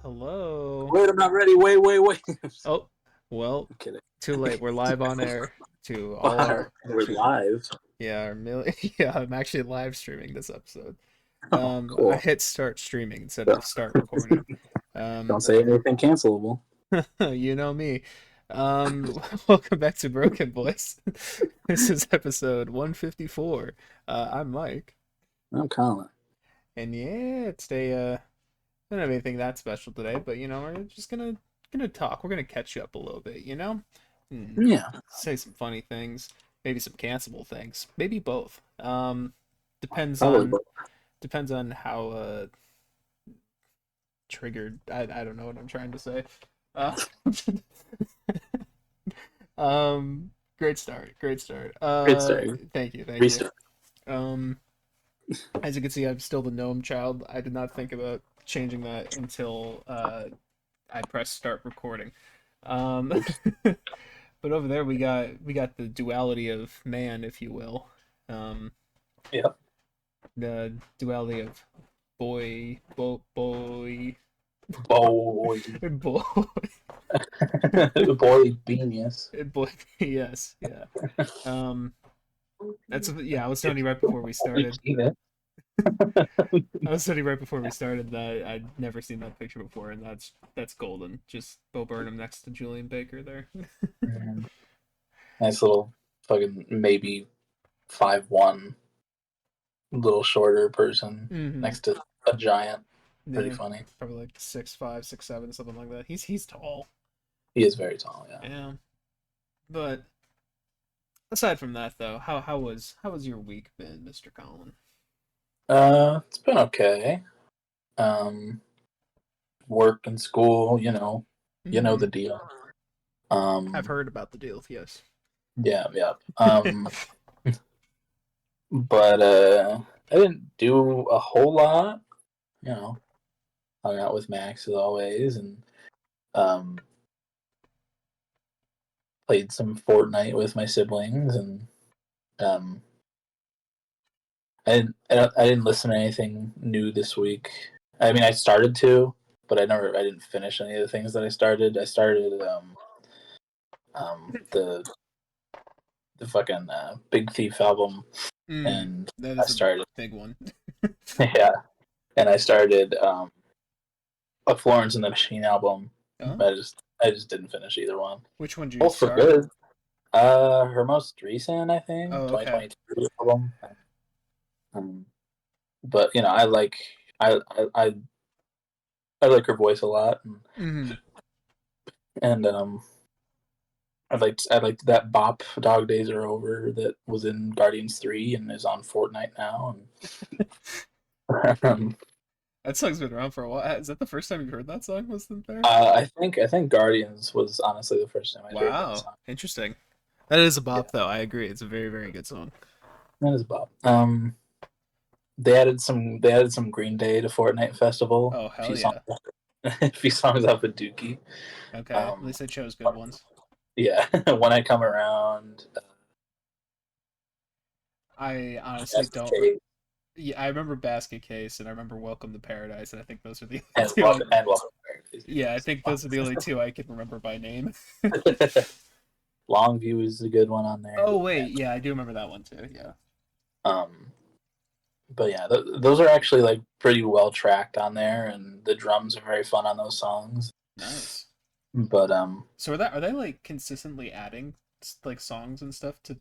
Hello. Wait, I'm not ready. Wait. Oh, well, I'm kidding. too late. We're live on air to all our We're to live. our million. Yeah, I'm actually live streaming this episode. Oh, I cool. hit start streaming instead of start recording. Don't Um, say anything cancelable. you know me. Welcome back to BrokeN Boys. This is episode 154. I'm Mike, I'm Colin. and yeah, today I don't have anything that special today, but we're just gonna talk. We're gonna catch you up a little bit, and Yeah, say some funny things, maybe some cancelable things, maybe both. Depends probably. on depends on how triggered. I don't know what I'm trying to say. Uh, great start, great start. Great start. Thank you, thank you. Restart. Um, as you can see, I'm still the gnome child. I did not think about changing that until I pressed start recording. Um, but over there we got the duality of man, if you will. Um, Yep. the duality of boy, boy, Boy. boy, Boy genius. boy. Yes, yeah. That's yeah. I was telling you right before we started. I was telling you right before we started that I'd never seen that picture before, and that's golden. Just Bo Burnham next to Julian Baker there. Nice little fucking maybe 5'1", little shorter person Mm-hmm. next to a giant. Pretty Yeah, funny. probably like 6'5", 6'7", something like that. He's tall. He is very tall, yeah. Yeah. But aside from that, though, how was your week been, Mr. Colin? It's been okay. Um, Work and school, you know Mm-hmm. the deal. I've Um, heard about the deal. Yes. yeah. But I didn't do a whole lot. You know, hung out with Max as always, and um, played some Fortnite with my siblings, and um, I didn't listen to anything new this week. I mean, I started to, but I didn't finish any of the things that I started. I started the fucking Big Thief album, Mm, and that I is a started big one. yeah, and I started a Florence and the Machine album. Oh, I just didn't finish either one. which one did you Both were start? good. Her most recent, I think, Oh, okay. 2022 album. Um, but I I I, I like her voice a lot, Mm-hmm. and I liked that bop "Dog Days Are Over" that was in Guardians 3 and is on Fortnite now. And That song's been around for a while. Is that the first time you heard that song? Was it there? I think Guardians was honestly the first time I heard that Wow, song. interesting. That is a Yeah, bop, though. I agree. It's a very, very good song. that is bop. They added some Green Day to Fortnite Festival. Oh, A hell few yeah. songs, a few songs off of Dookie. Okay, at Um, least they chose good ones. yeah, when I come around, I honestly Basket don't. Case, Yeah, I remember Basket Case and I remember Welcome to Paradise, and I think those are the only and two. Welcome to Yeah, I think those are the only two I can remember by name. Paradise. Longview is a good one on there. Oh wait, yeah, I do remember that one too. Yeah. Um, but yeah, those are actually like pretty well tracked on there, and the drums are very fun on those songs. Nice. But So are they like consistently adding like songs and stuff to?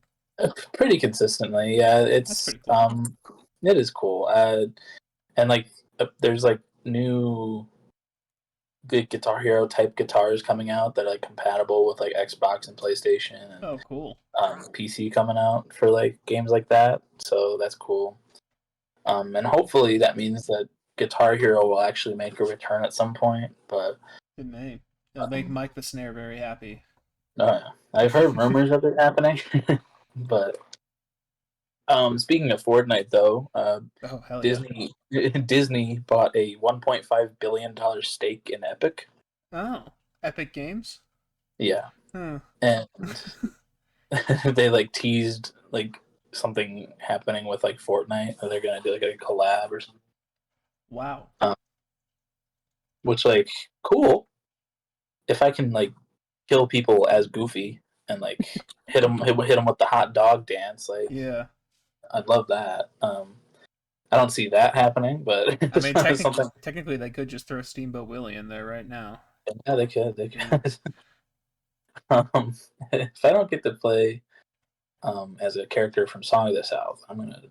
pretty consistently, yeah. That's It's pretty cool. it is cool. And like there's like new good Guitar Hero type guitars coming out that are like compatible with like Xbox and PlayStation and Oh, cool. PC coming out for like games like that. So that's cool. And hopefully that means that Guitar Hero will actually make a return at some point. But Good name. It'll make um, Mike the Snare very happy. I've heard rumors of it happening. But speaking of Fortnite, though, Oh hell yeah. Disney Disney bought a $1.5 billion stake in Epic. Oh, Epic Games. Yeah, Huh. and they like teased like something happening with like Fortnite, or they're gonna do like a collab or something. Wow. Um, which like cool if I can like kill people as Goofy and like hit them with the hot dog dance. Like Yeah. I'd love that. I don't see that happening, but I mean, it's something. technically, they could just throw Steamboat Willie in there right now. Yeah, they could. They Yeah. could. Um, if I don't get to play as a character from Song of the South, I'm gonna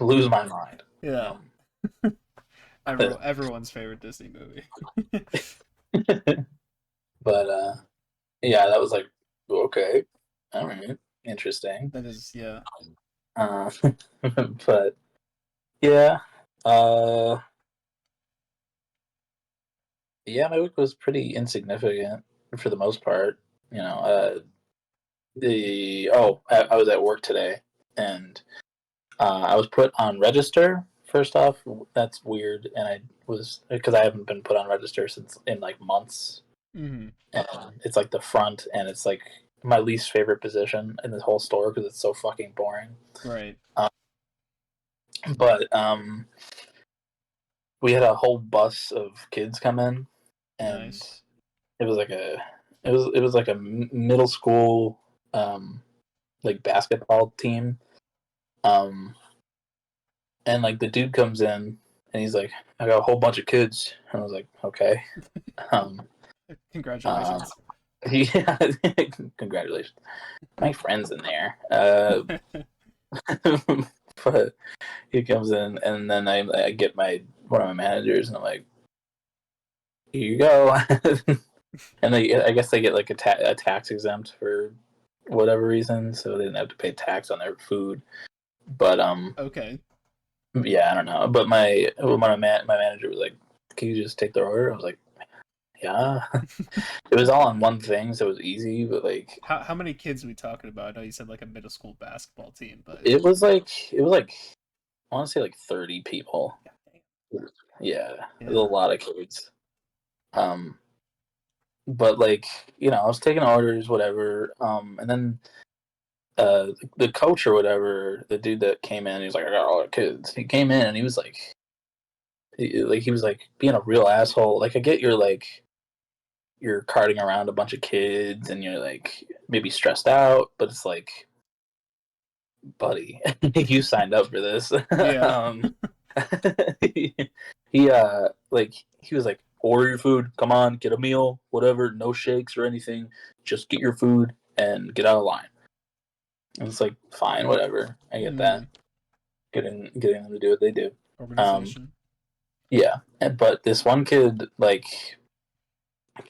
lose my mind. Yeah. Um, Everyone's favorite Disney movie. but yeah, that was like okay, all right, interesting. That is, yeah. Uh, but yeah, uh, yeah, my week was pretty insignificant for the most part. You know, I was at work today, and I was put on register. First off, that's weird, and I was because I haven't been put on register since in like months. Hmm. And it's like the front, and it's like my least favorite position in this whole store because it's so fucking boring. Right. Um, but we had a whole bus of kids come in, and Nice. it was like it was like a middle school like basketball team. Um, and like the dude comes in and he's like, I got a whole bunch of kids, and I was like, okay. Um, uh, Congratulations. yeah, congratulations, my friend's in there. But he comes in, and then I get one of my managers, and I'm like, here you go. And I guess they get like a tax exempt for whatever reason, so they didn't have to pay tax on their food. But Okay. yeah, I don't know. But my manager was like, "Can you just take the order?" I was like, "Yeah." It was all on one thing, so it was easy. But like, How many kids are we talking about? I know you said like a middle school basketball team, but it was like I want to say like 30 people. God damn. Yeah, it was a Yeah. lot of kids. Um, but like I was taking orders, whatever. And then the coach or whatever, the dude that came in, he was like, "I got all the kids." He came in and he was like, he was like being a real asshole. Like I get you're carting around a bunch of kids and you're like maybe stressed out, but it's like, buddy, you signed up for this. Yeah. he, like he was like, order your food, come on, get a meal, whatever, no shakes or anything, just get your food and get out of line. And it's like, fine, whatever, I get that. Hmm. Getting them to do what they do. Um, Organization. yeah, but this one kid like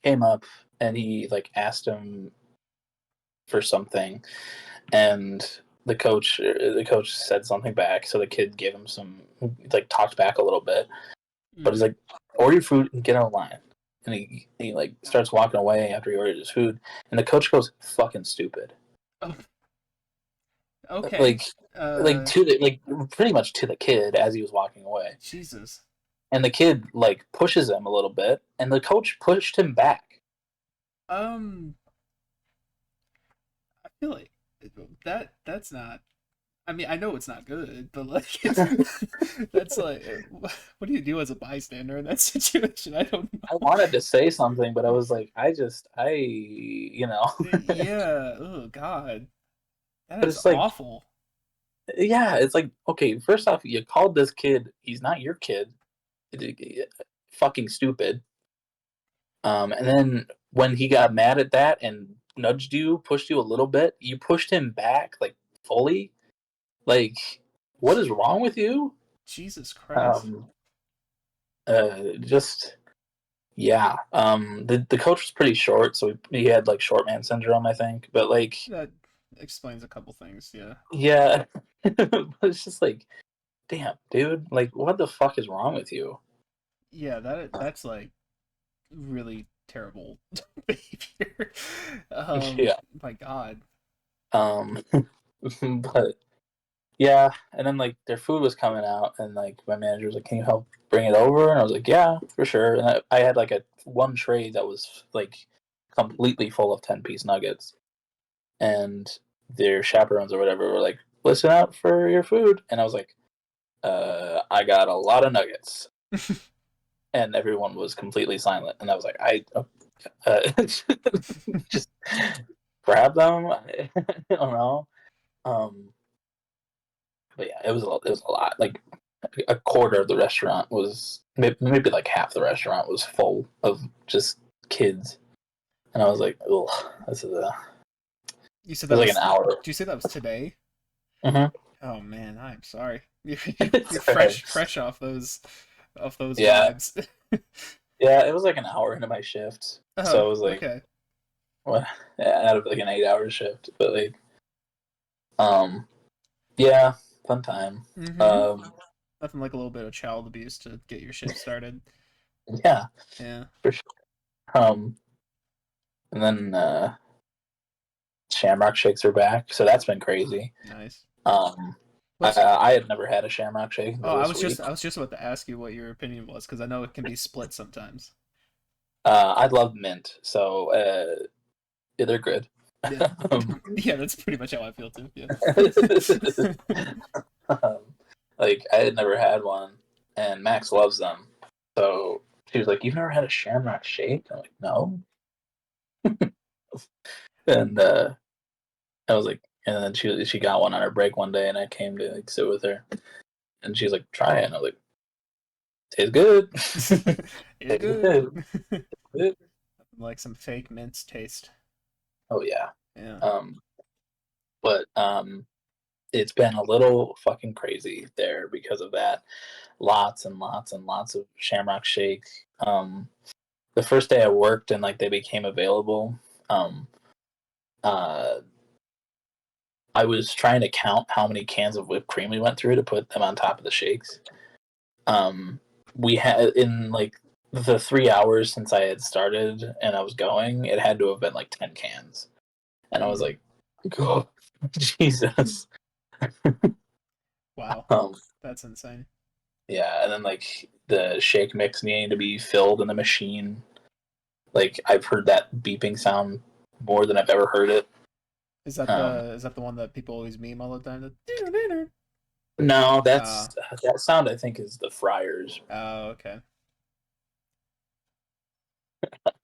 came up and he like asked him for something, and the coach said something back, so the kid gave him some, like talked back a little bit, but he's Hmm. like, order your food and get out of line. And he like starts walking away after he orders his food, and the coach goes, fucking stupid. Oh, okay. like Uh, like pretty much to the kid as he was walking away. Jesus. And the kid like pushes him a little bit, and the coach pushed him back. Um, I feel like that's not. I mean, I know it's not good, but like it's that's like what do you do as a bystander in that situation? I don't I know. wanted to say something, but I was like, I Yeah. Oh God, that but is it's like, awful. yeah, it's like, okay, first off, you called this kid, he's not your kid, fucking stupid. And then when he got mad at that and nudged you, pushed you a little bit, you pushed him back like fully. Like, what is wrong with you? Jesus Christ. Um, just yeah. The coach was pretty short, so he had like short man syndrome, I think. But like, That explains a couple things. Yeah. yeah, but it's just like, damn, dude, like, what the fuck is wrong with you? Yeah. That's like really terrible behavior. Yeah. My God. Um, but yeah, and then like their food was coming out, and like my manager was like, "Can you help bring it over?" And I was like, "Yeah, for sure." And I had like a one tray that was like completely full of 10-piece nuggets, and their chaperones or whatever were like, "Listen out for your food," and I was like, I got a lot of nuggets," and everyone was completely silent, and I was like, just grab them. I don't know. Um, but yeah, it was a lot. Like a quarter of the restaurant was maybe like half the restaurant was full of just kids, and I was like, "Oh, this is a." You said It was that like an was. Did hour. you say that was today? Mm-hmm. Oh man, I'm sorry. You're It's alright. fresh off those Yeah, vibes. yeah. It was like an hour into my shift, so Oh, it was like okay. what out of like an 8 hour shift. But like, um, yeah, fun time. Mm-hmm. Um, Nothing like a little bit of child abuse to get your shift started. yeah, Yeah, for sure. Um, and then Shamrock Shakes are back, so that's been crazy. nice. Um, What's I had never had a Shamrock Shake Oh, until this week. I was just about to ask you what your opinion was because I know it can be split sometimes. I love mint, so yeah, they're good. Yeah. um, Yeah, that's pretty much how I feel too. Yeah. um, like I had never had one, and Max loves them. So she was like, "You've never had a Shamrock Shake?" I'm like, "No." And I was like, and then she got one on her break one day, and I came to like sit with her, and she's like, "Try it," and I was like, "Tastes good." It's Tastes good. good. Good. Like some fake mince taste. Oh yeah. Yeah. Um, but it's been a little fucking crazy there because of that. Lots and lots and lots of Shamrock Shake. The first day I worked and like they became available, um, uh, I was trying to count how many cans of whipped cream we went through to put them on top of the shakes. Um, we had in like the 3 hours since I had started and I was going, it had to have been like 10 cans, and I was Mm. like, "Oh, Jesus!" Wow. Um, That's insane. yeah, and then like the shake mix needing to be filled in the machine. Like I've heard that beeping sound more than I've ever heard it. Is that the one that people always meme all the time? The No, uh that sound I think is the fryers. oh, okay.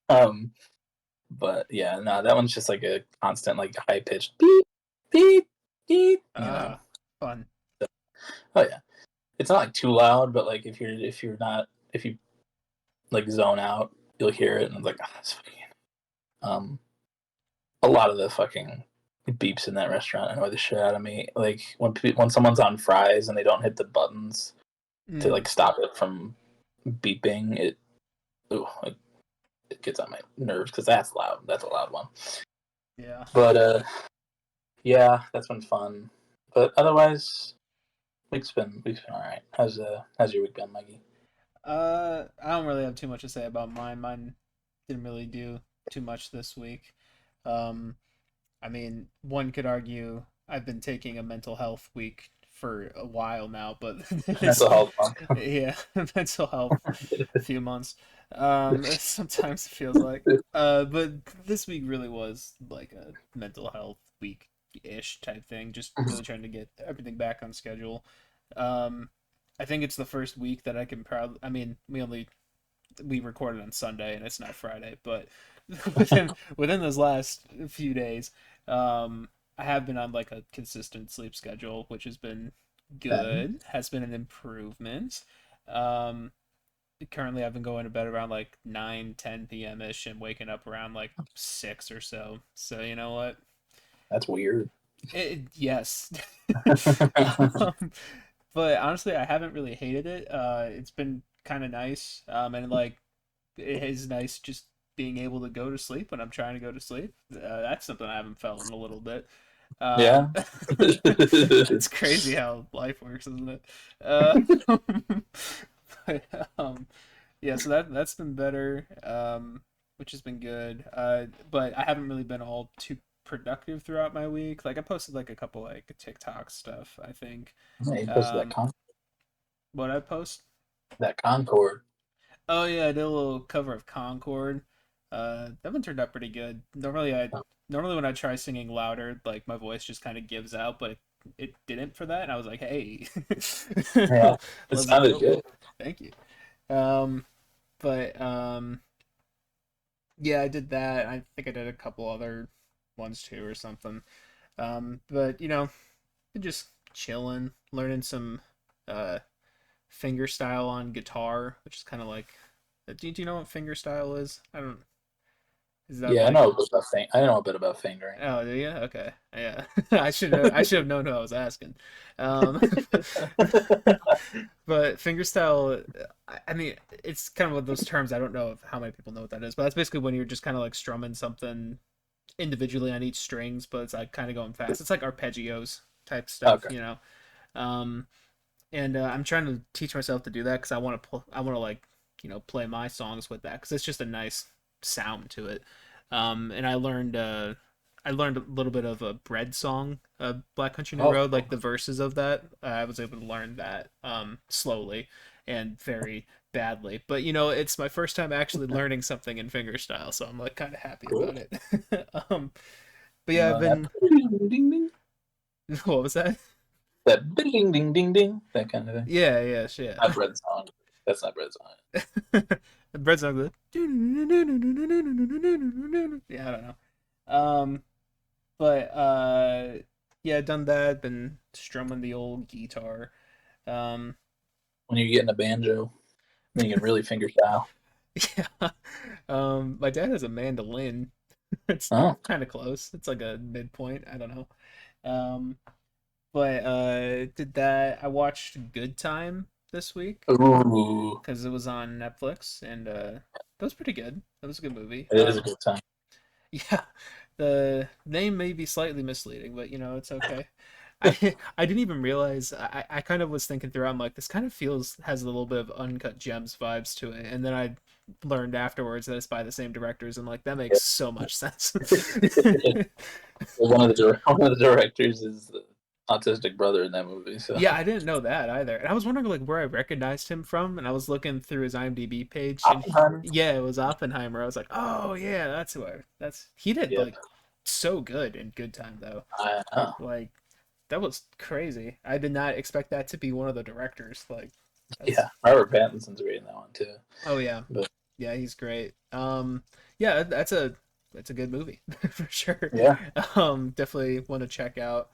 Um, but yeah, no, that one's just like a constant like high pitched beep beep beep. You know. Fun. Oh yeah, it's not like too loud, but like if you're not if you like zone out, you'll hear it, and it's like oh, that's fucking. Um, a lot of the fucking beeps in that restaurant annoy the shit out of me. Like when someone's on fries and they don't hit the buttons to Mm, like stop it from beeping, ooh, it gets on my nerves because that's loud. That's a loud one. yeah. But yeah, that's been fun. But otherwise, week's been all right. How's your week been, Mikey? I don't really have too much to say about mine. Mine didn't really do too much this week. Um, I mean, one could argue I've been taking a mental health week for a while now, but this, Mental health month. yeah, mental health, few months. Sometimes it feels like. But this week really was like a mental health week ish type thing. Just really trying to get everything back on schedule. Um, I think it's the first week that I can proud. I mean, we recorded on Sunday and it's not Friday, but within those last few days, I have been on like a consistent sleep schedule, which has been Okay. good. Has been an improvement. Um, Currently, I've been going to bed around like 9, 10 p.m. ish and waking up around like 6 or so. So you know what? That's weird. Yes. um, but honestly, I haven't really hated it. It's been kind of nice. And like it is nice just being able to go to sleep when I'm trying to go to sleep. That's something I haven't felt in a little bit. Yeah. It's crazy how life works, isn't it? Uh, but, yeah, so that's been better, which has been good. But I haven't really been all too productive throughout my week. Like I posted like a couple like TikTok stuff, I think. Yeah, you posted Um, what I post? that Concord. Oh yeah, I did a little cover of Concord. That one turned out pretty good. Normally when I try singing louder, like my voice just kind of gives out, but it didn't for that. And I was like, hey, Yeah, it let's sounded go. good. Thank you. Um, but yeah, I did that. I think I did a couple other ones too or something. But just chilling, learning some uh finger style on guitar, which is kind of like. Do you know what finger style is? I don't. Is that Yeah, I like? know a bit about I know a bit about fingering. Oh, do you? Okay, yeah. I should have known who I was asking. Um, but fingerstyle, I mean, it's kind of one of those terms. I don't know how many people know what that is, but that's basically when you're just kind of like strumming something individually on each strings, but it's like kind of going fast. It's like arpeggios type stuff, Okay. Um, and I'm trying to teach myself to do that because I want to like play my songs with that because it's just a nice sound to it. And I learned a little bit of a bread song, Black Country New Oh, Road, like cool. the verses of that. I was able to learn that slowly and very badly, but it's my first time actually learning something in fingerstyle, so I'm like kind of happy Cool. about it. But yeah, I've That been. ding ding ding, What was that? that ding ding ding ding, that kind of thing. Yeah, yeah, shit. Not bread song. That's not bread song. Bread song. Yeah, I don't know. Um, but yeah, done that. Been strumming the old guitar. Um, When you get in a banjo, then you can really finger style. yeah. My dad has a mandolin. It's Oh, kind of close. It's like a midpoint. I don't know. Um, but did that. I watched Good Time this week ooh, because it was on Netflix, and that was pretty good. That was a good movie. it is a good time. Yeah, the name may be slightly misleading, but it's okay. I didn't even realize. I kind of was thinking through. I'm like, this kind of has a little bit of Uncut Gems vibes to it, and then I learned afterwards that it's by the same directors. And like, that makes so much sense. One of the directors is the autistic brother in that movie. So Yeah, I didn't know that either. And I was wondering like where I recognized him from, and I was looking through his IMDb page, and Oppenheimer. yeah, it was Oppenheimer. I was like, oh yeah, he did Yep. like so good in Good Time though. I know. Like that was crazy. I did not expect that to be one of the directors. Like that's Yeah, Robert Pattinson's great in that one too. oh yeah, But yeah, he's great. Yeah, that's a good movie for sure. yeah. Definitely want to check out.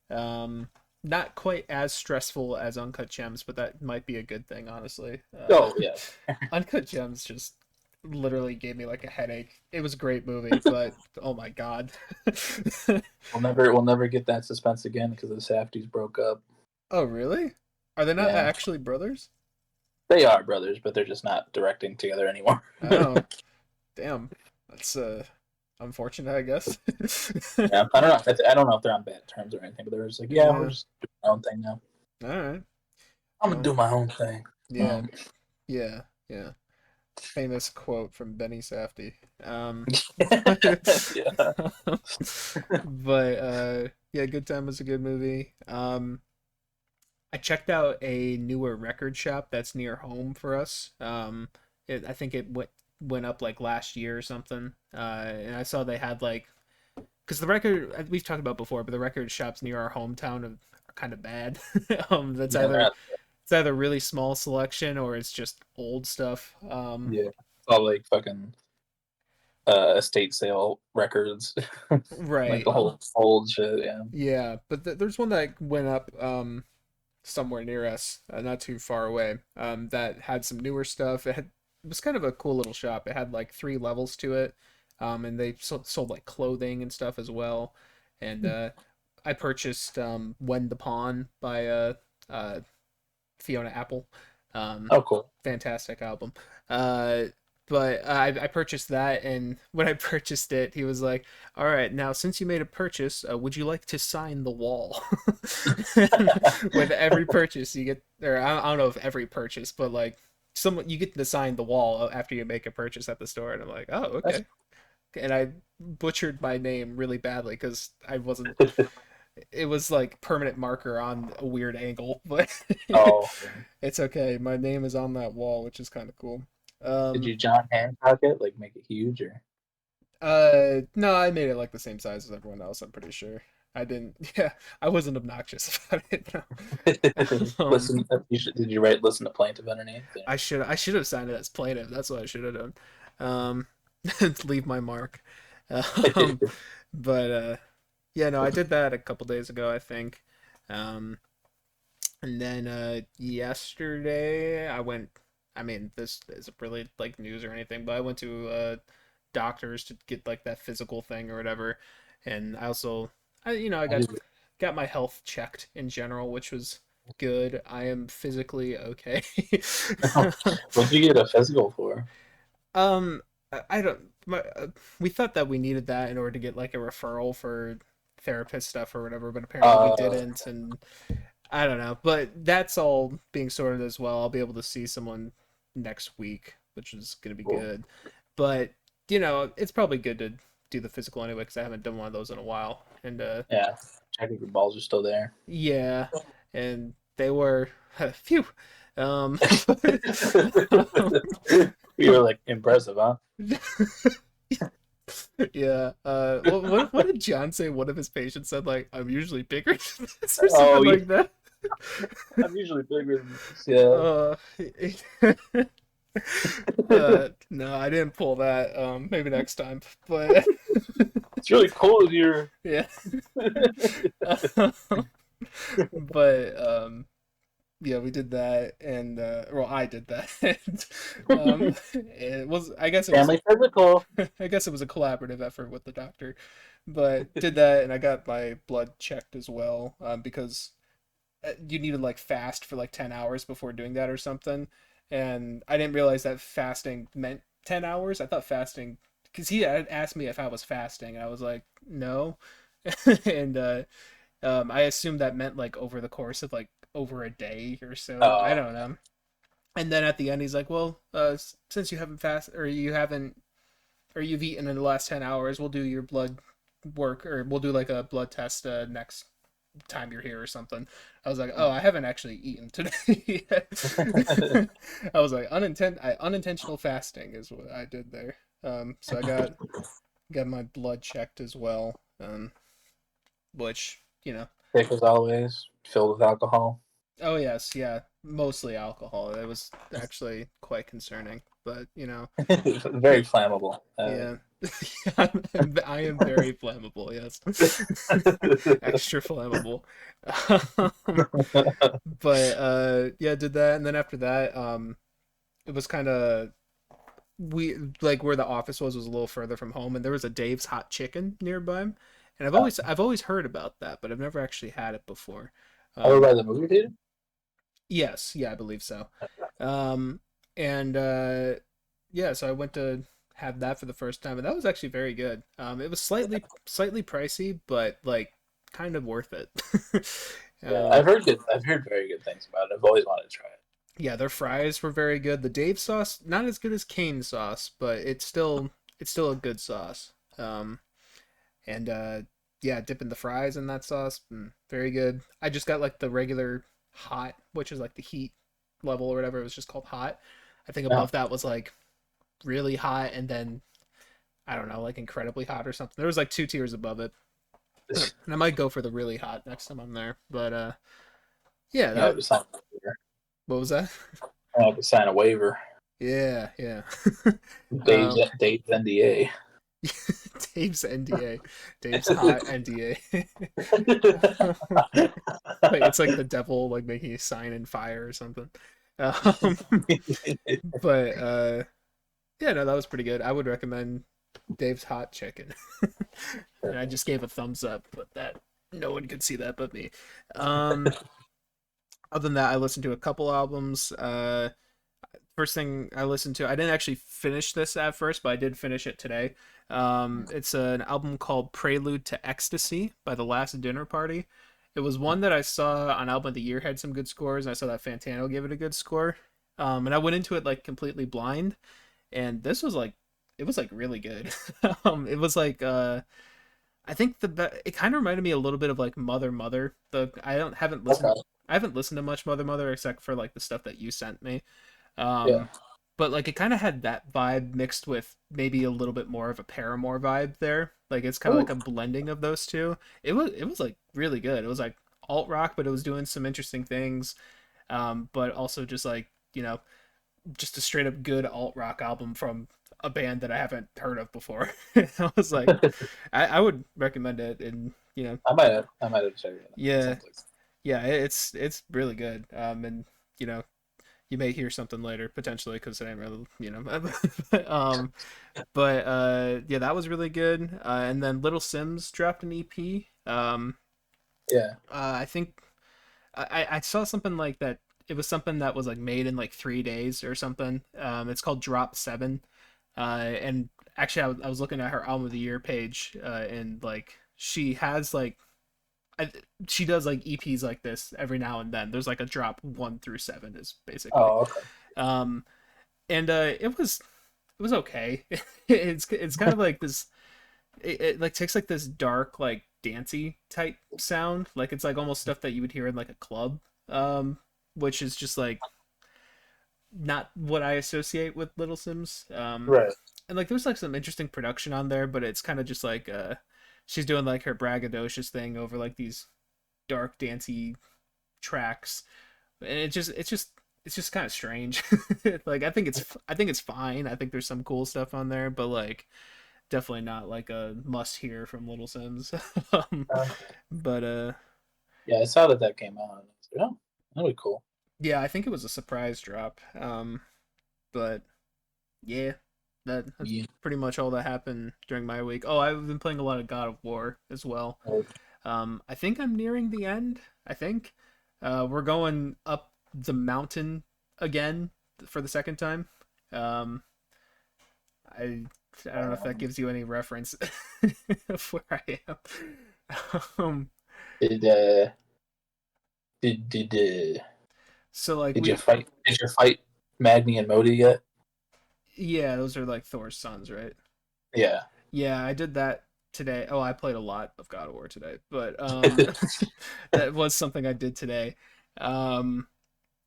Um, Not quite as stressful as Uncut Gems, but that might be a good thing, honestly. Oh yeah. Uncut Gems just literally gave me like a headache. It was a great movie, but oh my god. We'll never get that suspense again because the Safdies broke up. Oh really? Are they not Yeah, actually brothers? they are brothers, but they're just not directing together anymore. Oh, damn. That's unfortunate, I guess. Yeah, I don't know. I don't know if they're on bad terms or anything, but they're just like, yeah, we're Yeah. just doing our own thing now. All right. I'm gonna Well, do my own thing. yeah. Yeah. Yeah. Famous quote from Benny Safdie. Yeah. But yeah, Good Time was a good movie. I checked out a newer record shop that's near home for us. I think it went up like last year or something. And I saw they had like because the record we've talked about before, but the record shops near our hometown are kind of bad. That's Yeah, either it's either really small selection or it's just old stuff. yeah. It's all like fucking estate sale records, like Right. the whole old shit. Yeah. Yeah, but there's one that went up somewhere near us, not too far away. That had some newer stuff. It was kind of a cool little shop. It had like three levels to it, and they sold like clothing and stuff as well. And I purchased "When the Pawn" by uh, Fiona Apple. Um, Oh, cool. Fantastic album. Uh, but I purchased that, and when I purchased it, he was like, "All right, now since you made a purchase, would you like to sign the wall?" With every purchase, you get, or I don't know if every purchase, but like someone you get to sign the wall after you make a purchase at the store, and I'm like, "Oh, That's okay, and I butchered my name really badly because I wasn't. It was like permanent marker on a weird angle, but Oh, it's okay. My name is on that wall, which is kind of cool. did Um, you John Hancock it? Like make it huge or? no, I made it like the same size as everyone else. I'm pretty sure. I didn't. Yeah, I wasn't obnoxious about it. No. Listen, did you write listen to plaintiff underneath? I should have signed it as plaintiff. That's what I should have done. Um, leave my mark. Um, but yeah, no, I did that a couple days ago, I think. Um, and then yesterday I went. I mean, this isn't really like news or anything, but I went to doctors to get like that physical thing or whatever, and I also, I got my health checked in general, which was good. I am physically okay. What'd you get a physical for? I don't. We thought that we needed that in order to get like a referral for therapist stuff or whatever, but apparently we Uh, didn't, and I don't know. But that's all being sorted as well. I'll be able to see someone next week, which is gonna be cool. good. But it's probably good to do the physical anyway because I haven't done one of those in a while, and Yeah, check if your balls are still there. yeah, and they were phew. Um, You were like impressive, huh? yeah. What did John say? One of his patients said like, "I'm usually bigger than this" or Oh, something like that. I'm usually bigger than this. Yeah. Uh, no, I didn't pull that. Maybe next time. But It's really cold here. yeah. But yeah, we did that, and well, I did that. And, it was, Family physical. I guess it was a collaborative effort with the doctor, but did that, and I got my blood checked as well, because you need to like fast for like 10 hours before doing that or something, and I didn't realize that fasting meant 10 hours. I thought fasting, because he had asked me if I was fasting, and I was like, no, and I assumed that meant like over the course of like over a day or so. I Oh, don't know. And then at the end, he's like, "Well, since you haven't or you've eaten in the last 10 hours, we'll do your blood work, or we'll do like a blood test next time you're here or something." I was like, "Oh, I haven't actually eaten today yet." I was like, unintentional fasting is what I did there. So I got my blood checked as well. Which thick as always, filled with alcohol. oh yes, yeah, mostly alcohol. It was actually quite concerning, but Very flammable. yeah, I am very flammable. Yes, extra flammable. But yeah, did that, and then after that, it was kind of we like where the office was a little further from home, and there was a Dave's Hot Chicken nearby, and I've always heard about that, but I've never actually had it before. Over Um, by the movie theater? Yes, yeah, I believe so. Um, and yeah, so I went to have that for the first time, and that was actually very good. It was slightly pricey, but like kind of worth it. Yeah, Um, I've heard very good things about it. I've always wanted to try it. yeah, their fries were very good. The Dave sauce, not as good as cane sauce, but it's still a good sauce. And yeah, dipping the fries in that sauce, very good. I just got like the regular hot, which is like the heat level or whatever. It was just called hot. I think No. above that was like really hot, and then I don't know, like incredibly hot or something. There was like two tiers above it, and I might go for the really hot next time I'm there. But yeah, You have to sign a waiver. what was that? I have to sign a waiver. Yeah, yeah. Dave's um, Dave's NDA. Dave's NDA, Dave's hot NDA. Like it's like the devil like making a sign in fire or something. Um, but yeah, no, that was pretty good. I would recommend Dave's Hot Chicken. And I just gave a thumbs up, but that no one could see that but me. Um, Other than that, I listened to a couple albums. First thing I listened to, I didn't actually finish this at first, but I did finish it today. It's an album called Prelude to Ecstasy by The Last Dinner Party. It was one that I saw on Album of the Year had some good scores, and I saw that Fantano gave it a good score. And I went into it like completely blind, and this was like it was like really good. It was like I think it kind of reminded me a little bit of like Mother Mother. The I don't Okay. I haven't listened to much Mother Mother except for like the stuff that you sent me. Yeah. Um, but like it kind of had that vibe mixed with maybe a little bit more of a Paramore vibe there. Like it's kind of Ooh. like a blending of those two. It was like really good. It was like alt rock, but it was doing some interesting things. But also just like just a straight up good alt rock album from a band that I haven't heard of before. I was like, I would recommend it, and I might have checked it out. That yeah, sounds like yeah, it's really good. And you know, you may hear something later potentially because it ain't really, yeah, that was really good. And then Little Sims dropped an EP. yeah. I think I saw something like that. It was something that was like made in like 3 days or something. It's called Drop Seven. And actually, I was looking at her album of the year page, and like she has like I, she does like EPs like this every now and then. There's like a drop 1 through 7 is basically. Oh, okay. Um, and it was okay. It's kind of like this. It like takes like this dark like dancey type sound. Like it's like almost stuff that you would hear in like a club. Um, which is just like not what I associate with Little Sims. Right. And like there's like some interesting production on there, but it's kind of just like she's doing like her braggadocious thing over like these dark dancey tracks, and it's just kind of strange. Like I think it's fine. I think there's some cool stuff on there, but like definitely not like a must hear from Little Sims. um, Uh, but yeah, I saw that came out. And I was like, oh, that'd be cool. yeah, I think it was a surprise drop. But yeah, that's Yeah. pretty much all that happened during my week. Oh, I've been playing a lot of God of War as well. Oh, I think I'm nearing the end. I think we're going up the mountain again for the second time. Um, I I don't know if that um, gives you any reference of where I am. Um, did uh did did uh, so like did you we fight? Did you fight Magni and Modi yet? yeah, those are like Thor's sons, right? Yeah. Yeah, I did that today. Oh, I played a lot of God of War today, but that was something I did today. Um,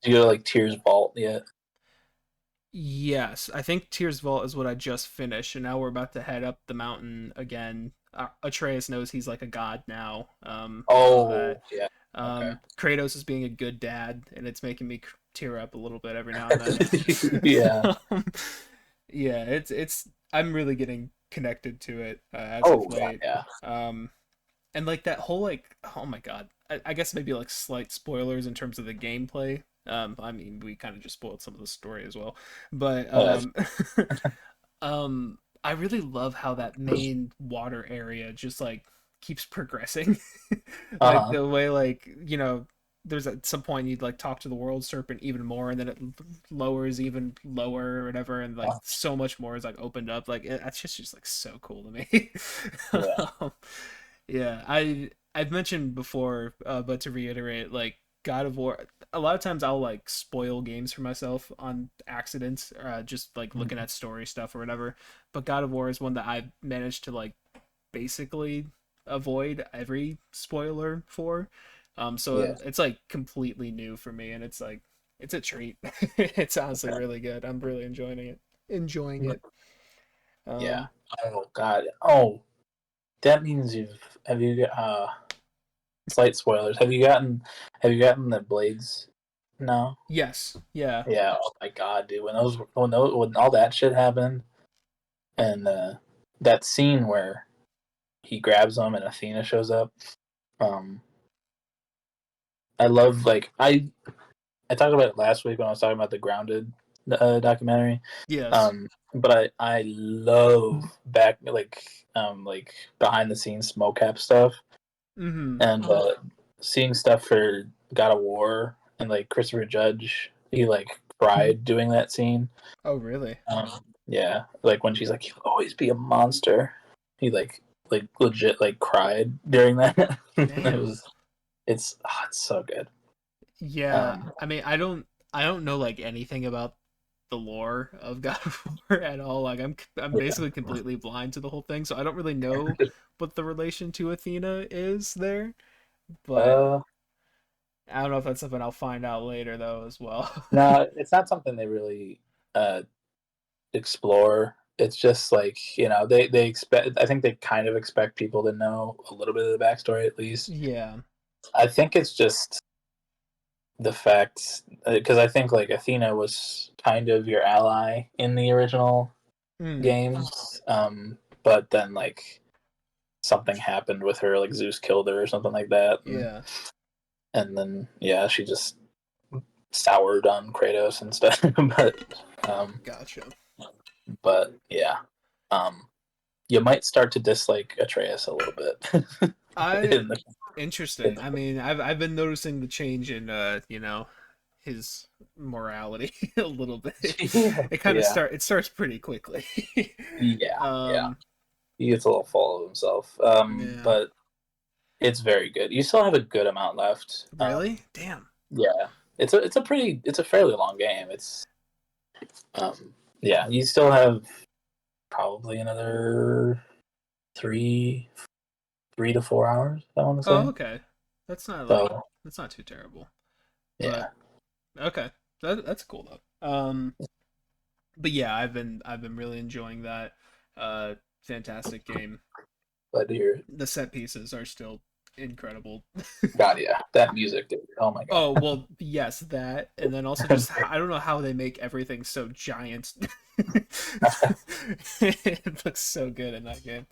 Did you go to like Tears Vault yet? yes, I think Tears Vault is what I just finished, and now we're about to head up the mountain again. Atreus knows he's like a god now, and all that. Oh, yeah. Okay. Kratos is being a good dad, and it's making me tear up a little bit every now and Yeah. then. Yeah, it's I'm really getting connected to it as of Oh, God, late. yeah. And like that whole like oh my god, I guess maybe like slight spoilers in terms of the gameplay. I mean we kind of just spoiled some of the story as well, but Oh, that's I really love how that main water area just like keeps progressing. Like uh-huh. the way like there's at some point you'd like talk to the world serpent even more, and then it lowers even lower or whatever, and like so much more is like opened up. Like that's just like so cool to me. Yeah. Um, yeah, I've mentioned before, but to reiterate, like God of War, a lot of times I'll like spoil games for myself on accident, just like looking Mhm. at story stuff or whatever. But God of War is one that I've managed to like basically avoid every spoiler for. So Yeah. it's like completely new for me, and it's like it's a treat. It's honestly Okay. really good. I'm really enjoying it. Enjoying Mm, it. yeah. Um, Oh, God. Oh, that means have you slight spoilers. Have you gotten the blades? No. yes, yeah. Yeah. Oh my God, dude. When all that shit happened, and that scene where he grabs them and Athena shows up. Um, I love like I talked about it last week when I was talking about the Grounded documentary. Yes. But I love like behind the scenes mocap stuff Mm-hmm. and seeing stuff for God of War and like Christopher Judge. He like cried doing that scene. Oh, really? Um, yeah, like when she's like, "You'll always be a monster." He like legit like cried during that. it Damn. was it's so good. Yeah. Um, I mean, I don't know like anything about the lore of God of War at all. Like I'm basically completely blind to the whole thing, so I don't really know what the relation to Athena is there. But Uh, I don't know if that's something I'll find out later though as well. no, it's not something they really explore. It's just like, they expect. I think they kind of expect people to know a little bit of the backstory at least. Yeah. I think it's just the fact because I think like Athena was kind of your ally in the original Mm, games, but then like something happened with her, like Zeus killed her or something like that, yeah. and then yeah, she just soured on Kratos instead. Um, Gotcha. but yeah, um, you might start to dislike Atreus a little bit. I in the, in Interesting. I mean, I've been noticing the change in his morality a little bit. the, It kind of yeah, it starts pretty quickly. yeah, um he gets a little full of himself. yeah. But it's very good. You still have a good amount left. Really? Damn. Yeah, it's a fairly long game. It's yeah, you still have probably another three 3 to 4 hours, I want to Oh, say. okay. So That's not too terrible. But yeah, okay. That's cool though. But yeah, I've been really enjoying that. Fantastic game. glad to hear it. The set pieces are still incredible. God, yeah, that music, dude. Oh my Oh, god. well, yes, that. And then also just I don't know how they make everything so giant. It looks so good in that game.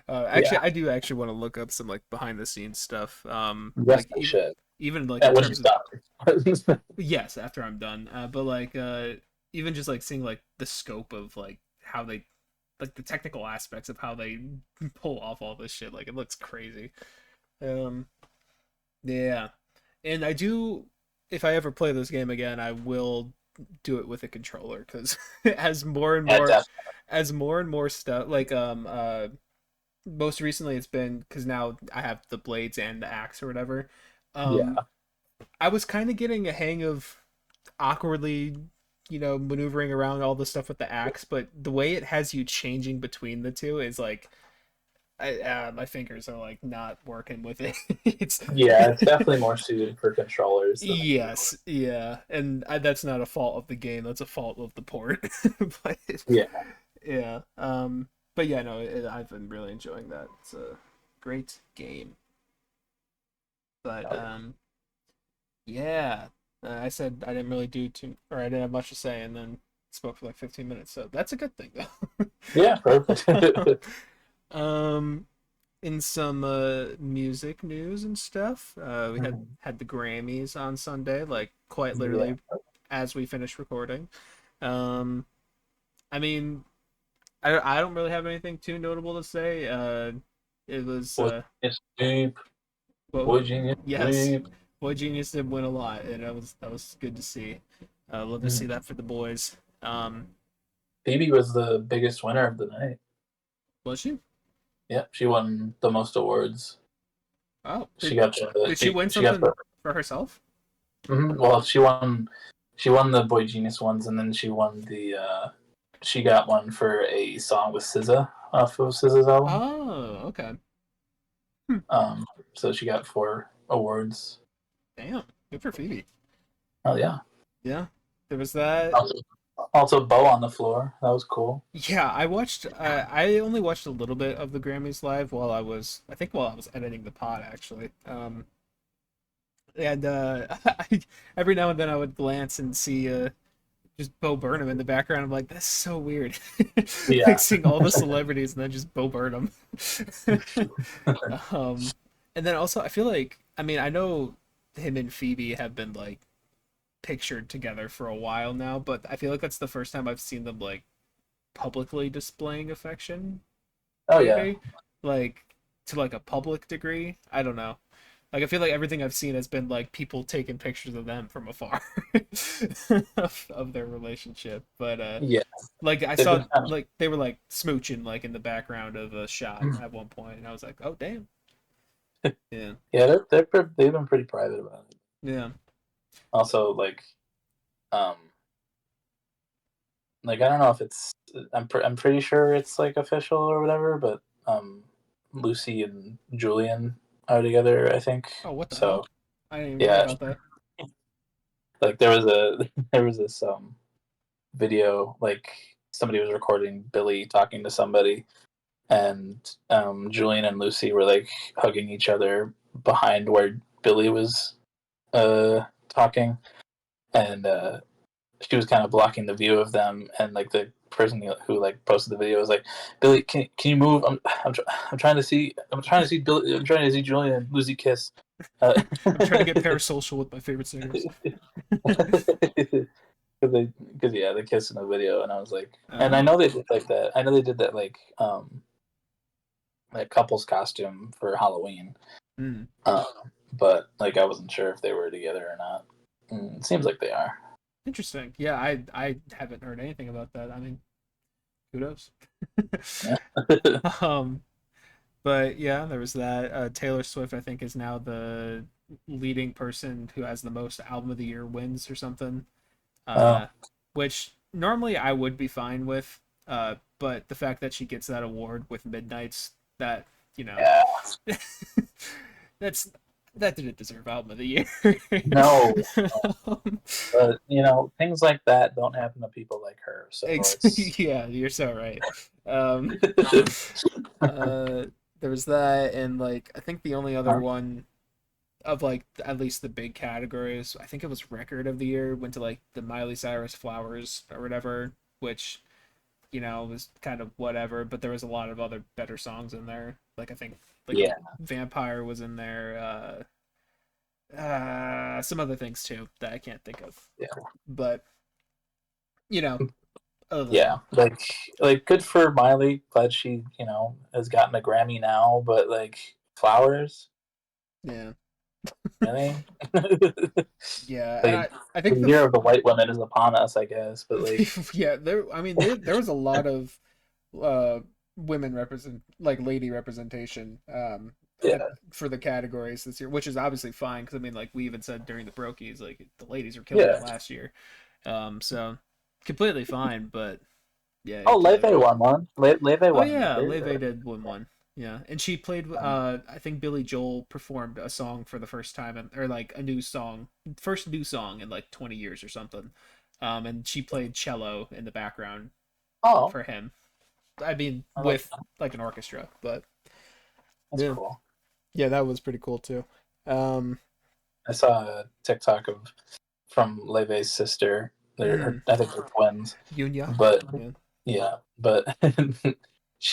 Actually, Yeah, I do actually want to look up some like behind the scenes stuff. yes, Like they should. even like That in was your terms of stop. yes, after I'm done. But like even just like seeing like the scope of like how they like the technical aspects of how they pull off all this shit. Like it looks crazy. Um, yeah. And I do, if I ever play this game again, I will do it with a controller because as more and Yeah, more, definitely. as more and more stuff, like most recently it's been because now I have the blades and the axe or whatever. Um, Yeah, I was kind of getting a hang of awkwardly, maneuvering around all the stuff with the axe, but the way it has you changing between the two is like my fingers are like not working with it. it's yeah, it's definitely more suited for controllers than a keyboard. Yes, yeah, and that's not a fault of the game. That's a fault of the port. But Yeah, yeah, but yeah, no, I've been really enjoying that. It's a great game. But oh yeah, yeah, I said I didn't really do too, or I didn't have much to say, and then spoke for like 15 minutes. So that's a good thing, yeah, perfect. though. um, in some music news and stuff, we had the Grammys on Sunday, like quite Yeah, literally as we finished recording. Um, I mean, I don't really have anything too notable to say. It was boy, it's deep. well, Boy Genius yes, Sweep. Boy Genius did win a lot, and that was good to see. Love to see that for the boys. Um, Phoebe was the biggest winner of the night. was she? Yep, she won the most awards. Oh, She got did she win she got something the for herself? well, she won the Boy Genius ones, and then she won the she got one for a song with SZA off of SZA's album. Oh, okay. Hmm. Um, so she got 4 awards. Damn, good for Phoebe. Oh yeah. Yeah, there was that. Also, Bow on the floor. That was cool. Yeah, I watched. I only watched a little bit of the Grammys live I think while I was editing the pod actually. And every now and then I would glance and see just Bo Burnham in the background. I'm like, that's so weird. Like Yeah. seeing all the celebrities and then just Bo Burnham. um, and then also I feel like I mean I know him and Phoebe have been like pictured together for a while now, but I feel like that's the first time I've seen them like publicly displaying affection, Oh yeah. maybe like to like a public degree. I don't know. Like I feel like everything I've seen has been like people taking pictures of them from afar of their relationship. But Yeah. like I They've saw been kind like they were like smooching like in the background of a shot of, at one point, and I was like, oh damn, yeah, yeah. They've been pretty private about it. yeah, Also, like, um, like I don't know if it's I'm pretty sure it's like official or whatever, but Lucy and Julian are together, I think. Oh, what the So hell? I didn't even hear yeah, about that. like there was a there was this video, like somebody was recording Billy talking to somebody, and Julian and Lucy were like hugging each other behind where Billy was talking, and she was kind of blocking the view of them, and like the person who like posted the video was like, Billy, can you move? I'm trying to see Billy, I'm trying to see Julian and Lucy kiss. I'm trying to get parasocial with my favorite singers. Because yeah, they kissed in the video, and I was like, and I know Oh. they did like that. I know they did that like couple's costume for Halloween. Mm. Um, but like I wasn't sure if they were together or not. It seems like they are. Interesting. Yeah, I haven't heard anything about that. I mean, kudos. Yeah. um, but yeah, there was that. Taylor Swift, I think, is now the leading person who has the most album of the year wins or something. Oh Uh, which normally I would be fine with. But the fact that she gets that award with Midnight's, that you know, yeah. that's that didn't deserve album of the year. No, but you know things like that don't happen to people like her. So it's Yeah, you're so right. Um, uh, there was that, and like I think the only other one of like at least the big categories, I think it was record of the year went to like the Miley Cyrus Flowers or whatever, which was kind of whatever, but there was a lot of other better songs in there. Like I think like yeah, Vampire was in there, some other things too that I can't think of. yeah, But you know, other than yeah. Like good for Miley. Glad she has gotten a Grammy now. But like Flowers, yeah, really? yeah, and Like I think the year of the white women is upon us, I guess. But like, yeah, there was a lot of uh women represent like lady representation yeah, for the categories this year, which is obviously fine because I mean like we even said during the Brokies like the ladies were killing it yeah. last year, so completely fine, but yeah, you Oh, can't. Leve won one. Leve Oh won yeah, record. Leve did win one. Yeah, and she played. I think Billy Joel performed a song for the first time, or like a new song, first new song in like 20 years or something. And she played cello in the background Oh, for him. I mean, I like with like an orchestra, but that's yeah, cool. yeah, that was pretty cool too. Um, I saw a TikTok of from Leve's sister. mm, I think they're twins, Yunya, but yeah. yeah, but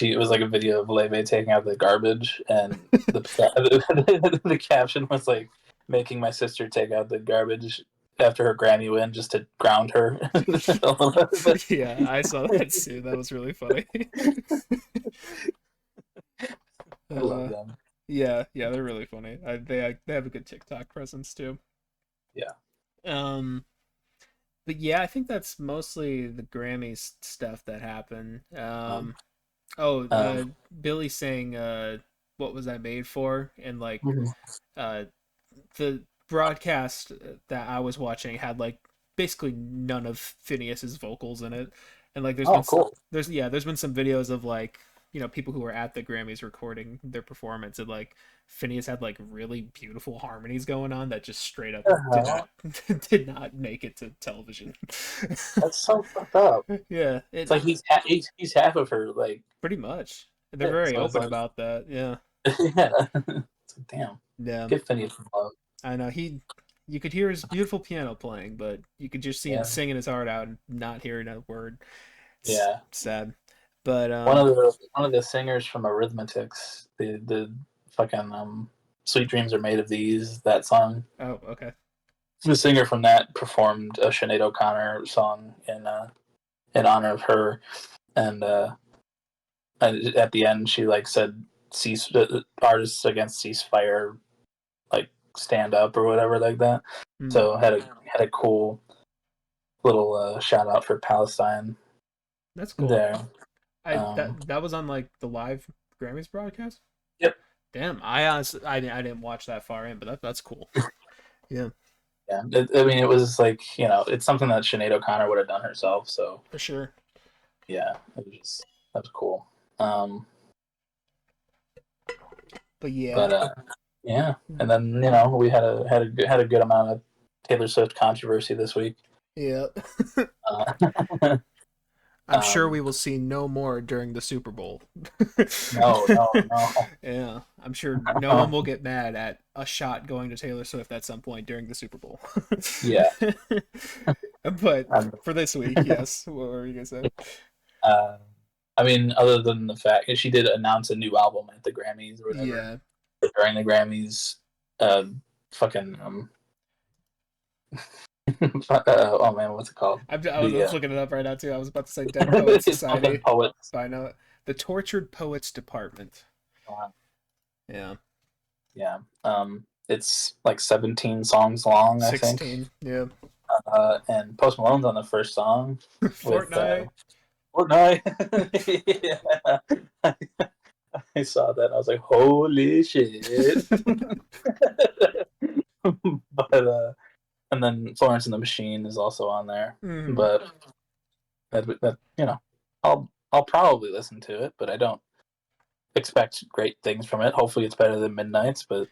it was like a video of Leve taking out the garbage, and the caption was like, "Making my sister take out the garbage after her Grammy win just to ground her a little bit." Yeah, I saw that too. That was really funny. I love uh, them. yeah, yeah, they're really funny. They have a good TikTok presence too. Yeah. Um, but yeah, I think that's mostly the Grammys stuff that happened. Um, Oh, um, Billy saying what was I made for? And like mhm. uh the broadcast that I was watching had like basically none of Phineas's vocals in it. And like Oh, cool. there's been some videos of like people who were at the Grammys recording their performance, and like Phineas had like really beautiful harmonies going on that just straight up did not Uh-huh. did not make it to television. That's so fucked up. Yeah, It's like he's half of her, like, pretty much. They're very so it's open like, about that. Yeah. yeah. It's like, damn. Yeah. Give Phineas some love. I know you could hear his beautiful piano playing, but you could just see him Yeah. singing his heart out and not hearing a word. It's Yeah. sad. But One of the singers from Arithmetics, the fucking Sweet Dreams Are Made of These, that song. oh, okay. The singer from that performed a Sinead O'Connor song in honor of her, and at the end she like said cease artists against ceasefire, like stand up or whatever like that. Hmm. So had a cool little shout out for Palestine That's cool. there. I that was on like the live Grammys broadcast? Yep. Damn, I honestly I didn't watch that far in, but that's cool. Yeah. Yeah, I mean, it was like, it's something that Sinead O'Connor would have done herself. So For sure. yeah, that was cool. Um, But yeah. but yeah, and then we had a good amount of Taylor Swift controversy this week. Yeah. Uh, I'm sure we um, will see no more during the Super Bowl. no, no, no. Yeah, I'm sure no one will get mad at a shot going to Taylor Swift at some point during the Super Bowl. Yeah. But Um, for this week, yes. What were you gonna say? uh, I mean, other than the fact that she did announce a new album at the Grammys or whatever, Yeah, during the Grammys, uh, fucking oh man, what's it called? I The was looking it up right now too. I was about to say Dead Poets it's fucking Society, poets. but I know it. The Tortured Poets Department. Uh, Yeah, yeah, it's like 17 songs long, I think. 16. Yeah, And Post Malone's on the first song with Fortnite. Fortnite. Yeah. I saw that. I was like, holy shit. But and then Florence and the Machine is also on there. Mhm. But that I'll probably listen to it, but I don't expect great things from it. Hopefully, it's better than Midnight's. But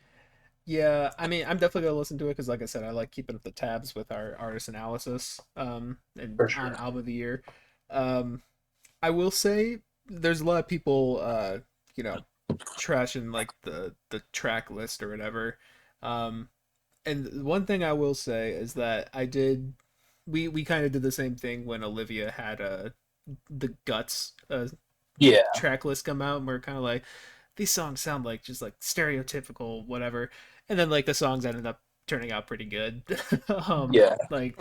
Yeah, I mean, I'm definitely gonna listen to it because, like I said, I like keeping up the tabs with our artist analysis, and for on sure, album of the year. Um, I will say there's a lot of people, you know, trashing like the track list or whatever. Um, and one thing I will say is that we kind of did the same thing when Olivia had the Guts yeah, track list come out, and we're kind of like, these songs sound like just like stereotypical whatever, and then like the songs ended up turning out pretty good. yeah. Like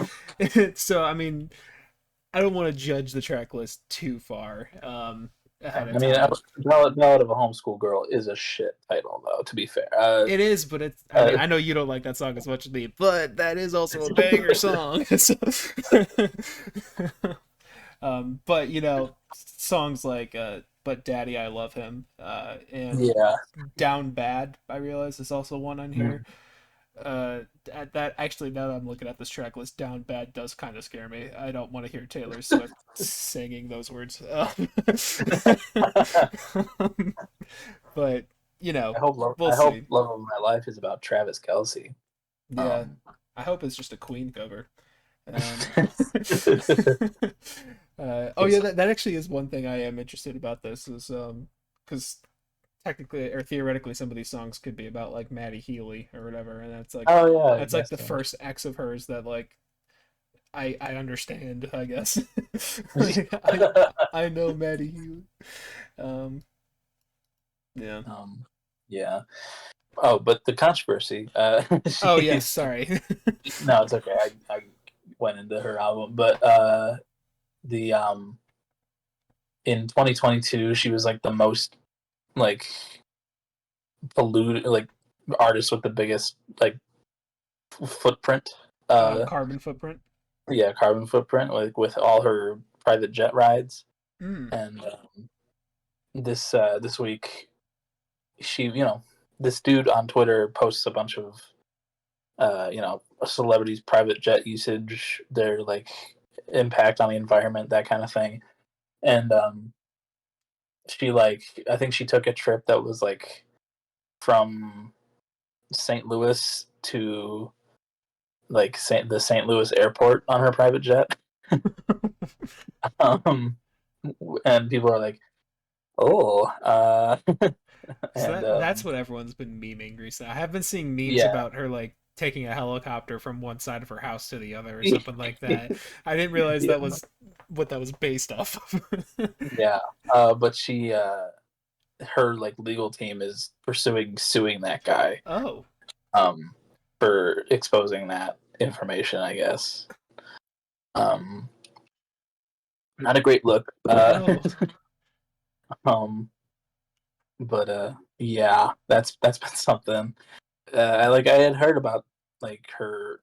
so I mean, I don't want to judge the track list too far ahead of I mean, time. Ballad of a Homeschool Girl is a shit title, though. To be fair, It is, but it's, I mean, uh, I know you don't like that song as much as me, but that is also a banger song. So, but songs like "But Daddy, I Love Him" and yeah. "Down Bad," I realize is also one on here. Mm. That actually, now that I'm looking at this track list, "Down Bad" does kind of scare me. I don't want to hear Taylor Swift singing those words. But we'll I hope see. Love of My Life is about Travis Kelce. Yeah, Um, I hope it's just a Queen cover. Um, oh yeah, it's, that actually is one thing I am interested about this is because technically or theoretically some of these songs could be about like Maddie Healy or whatever, and oh yeah, I that's like guess the so. first ex of hers that like I understand, I guess. Like, I know Maddie Healy. Um, yeah. Yeah. Oh, but the controversy. Oh yes, She sorry. no, it's okay. I went into her album, but the in 2022 she was like the most like polluted like artist with the biggest like footprint. Carbon footprint. Yeah, carbon footprint like with all her private jet rides. Mm. And this week she this dude on Twitter posts a bunch of a celebrity's private jet usage, their like impact on the environment, that kind of thing. And she like I think she took a trip that was like from St. Louis to like the St. Louis airport on her private jet. um, and people are like, "Oh," So and that's what everyone's been memeing recently. I have been seeing memes yeah, about her like taking a helicopter from one side of her house to the other or something like that. I didn't realize yeah, that was what that was based off of. yeah. But her like legal team is pursuing suing that guy Oh. um, for exposing that information, I guess. Um, Not a great look. No. Um, but yeah, that's been something. I had heard about like her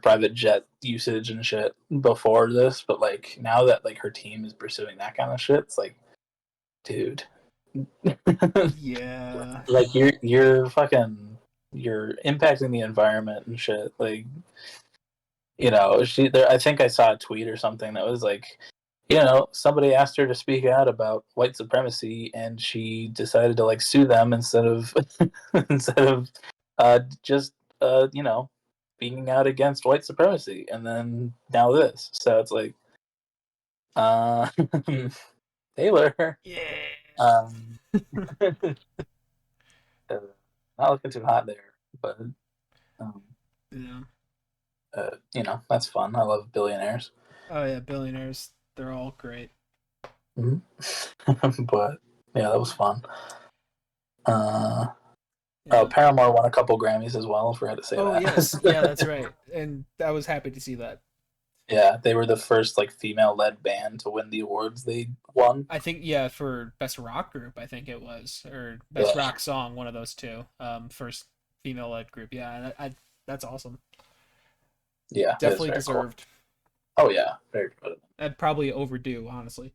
private jet usage and shit before this, but like now that like her team is pursuing that kind of shit, it's like, dude, Yeah. like you're fucking. you're impacting the environment and shit. Like, you know, she there. I think I saw a tweet or something that was like, you know, somebody asked her to speak out about white supremacy, and she decided to like sue them instead of instead of just you know, speaking out against white supremacy, and then now this. So it's like, uh, Taylor, Yeah. um, not looking too hot there, but um, Yeah. you know, that's fun. I love billionaires. Oh yeah, billionaires. They're all great. Mhm. But yeah, that was fun. Uh, Yeah. Paramore won a couple Grammys as well. Forgot to say Oh yes, yeah, that's that. right. And I was happy to see that. Yeah, they were the first like female-led band to win the awards they won. I think yeah, for best rock group, I think it was, or best Yeah, rock song, one of those two. First female-led group. Yeah, that's awesome. yeah, it is Definitely very cool. deserved. Oh yeah, very good. And probably overdue, honestly.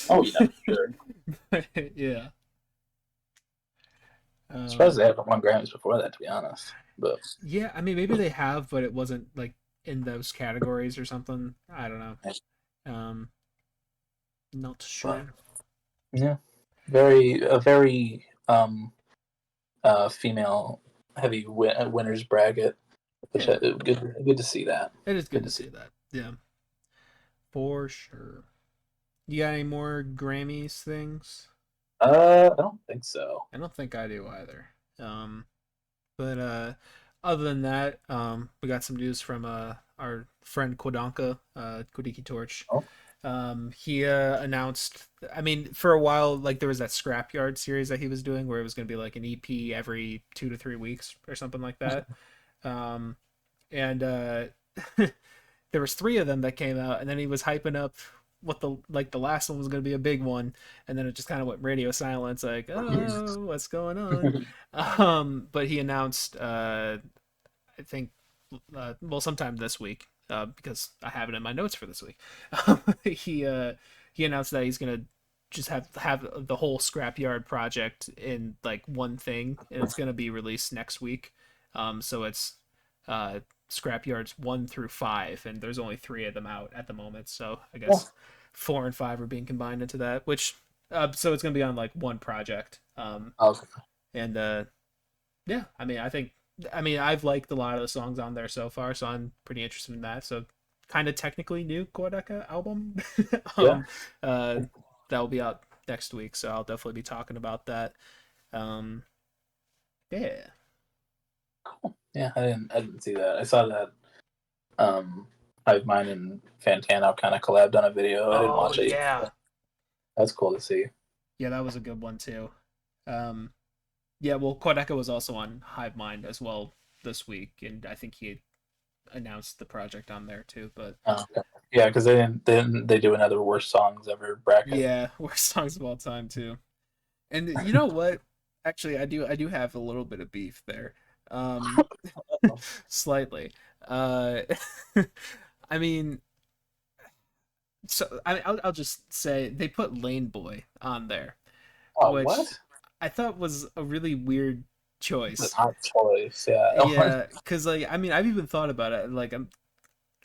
Oh yeah, sure. Yeah. Surprised Um, they haven't won Grammys before that, to be honest. But yeah, I mean maybe they have, but it wasn't like in those categories or something. I don't know. Um, not but sure. yeah, very a very female heavy winners bracket, which Yeah, good to see that. it is good Good to to see. see that. Yeah, for sure. You got any more Grammys things? I don't think so. I don't think I do either. But other than that, we got some news from our friend Kodanka, Kodiki Torch. Oh, He announced. I mean, for a while, like there was that Scrapyard series that he was doing, where it was going to be like an EP every 2 to 3 weeks or something like that. Um, and there was three of them that came out, and then he was hyping up what the last one was going to be a big one, and then it just kind of went radio silence, like oh, what's going on? But he announced, I think, well, sometime this week, because I have it in my notes for this week. He announced that he's gonna just have the whole Scrapyard project in like one thing, and it's gonna be released next week. So it's uh, Scrapyards 1 through 5, and there's only three of them out at the moment. So I yeah. guess 4 and 5 are being combined into that, which so it's gonna be on like one project. Okay. And yeah, I mean, I've liked a lot of the songs on there so far, so I'm pretty interested in that. So, kind of technically new Kodaka album. Yeah. um, uh, that will be out next week, so I'll definitely be talking about that. Um, yeah. Yeah. I didn't see that. I saw that um Hive Mind and Fantano kind of collabed on a video. I didn't Oh watch it. yeah, But that's cool to see. yeah, that was a good one too. Um, yeah, well, Kodaka was also on Hive Mind as well this week, and I think he had announced the project on there too. But Okay. Yeah, because they do another worst songs ever bracket. yeah, worst songs of all time too. And you know what? Actually, I do have a little bit of beef there. Um slightly. Uh I mean, so I'll just say they put Lane Boy on there, Oh, which what? I thought was a really weird That's choice. an odd choice. Yeah. Yeah, cuz like I mean, I've even thought about it like I'm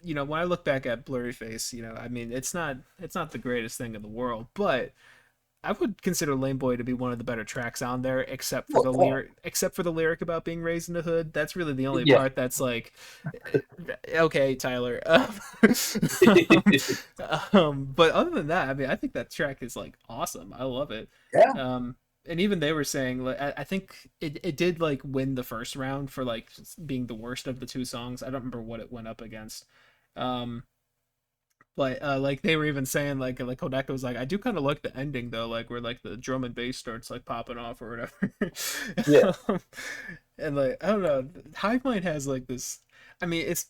when I look back at Blurry Face, I mean, it's not the greatest thing in the world, but I would consider Lame Boy to be one of the better tracks on there, except for the lyric about being raised in the hood. That's really the only Yeah. part that's like, okay, Tyler. But other than that, I mean, I think that track is like awesome. I love it. Yeah. And even they were saying, like, I think it did like win the first round for like being the worst of the two songs. I don't remember what it went up against. Um, but like they were even saying like Kodaka was like, I do kind of like the ending though, like where like the drum and bass starts like popping off or Yeah. whatever. And like I don't know, Hive Mind has like this. I mean, it's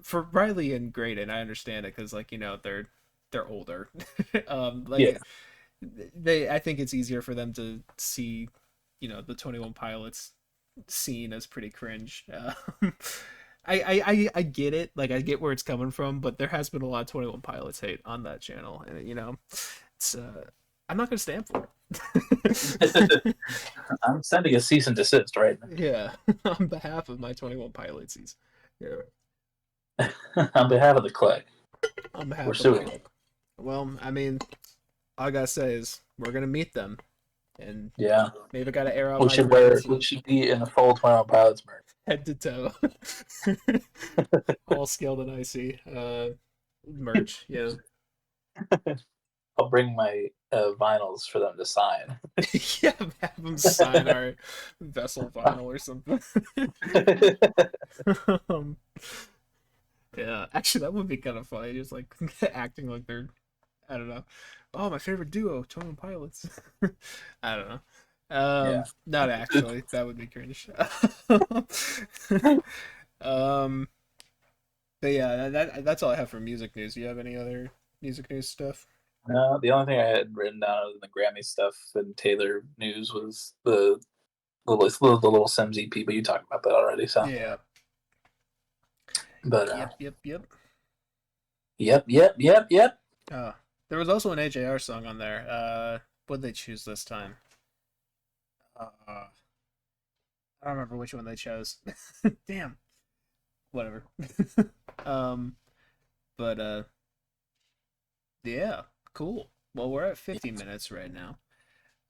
for Riley and Graydon. I understand it because like they're older. Yeah. Like they, I think it's easier for them to see, the 21 Pilots scene as pretty cringe. I get it. Like I get where it's coming from, but there has been a lot of 21 Pilots hate on that channel, and it's I'm not gonna stand for it. I'm sending a cease and desist right Yeah, on behalf of my 21 Pilotsies. Yeah, now. On behalf of the clique, on we're behalf of the suing you. clique. Well, I mean, all I gotta say is we're gonna meet them, and Yeah. maybe I gotta air out We my should wear. grievances We should be in the full 21 Pilots merch. head to toe, all scaled and icy. Merch. Yeah, I'll bring my vinyls for them to sign. yeah. Have them sign our vessel vinyl or something. um, yeah, actually, that would be kind of funny. Just like acting like they're, I don't know. Oh, my favorite duo, Tone and Pilots. I don't know. Yeah. Not actually. That would be cringe. um, but yeah, that's all I have for music news. Do you have any other music news stuff? No, the only thing I had written down other than the Grammy stuff and Taylor news was the little Sims EP, but you talked about that already. So, Yeah. but Yep. Yep. Yep. yep. Uh, there was also an AJR song on there. What did they choose this time? I don't remember which one they chose. Damn. Whatever. um, but yeah, cool. Well, we're at 50 minutes right now.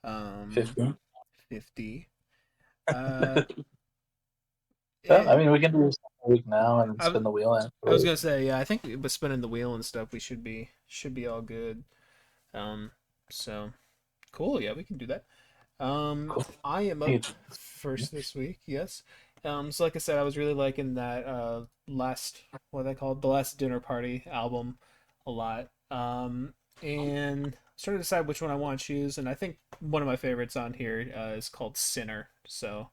Um, 15. 50. Uh, Well, I eh, mean, we can do this a week now and I was spin the wheel I was afterwards. gonna say, yeah, I think with spinning the wheel and stuff, we should be all good. Um, so cool. Yeah, we can do that. Cool. I am up first this week. Yes. So like I said, I was really liking that last what are they called, the last dinner party album a lot. And started to decide which one I want to choose, and I think one of my favorites on here is called Sinner. So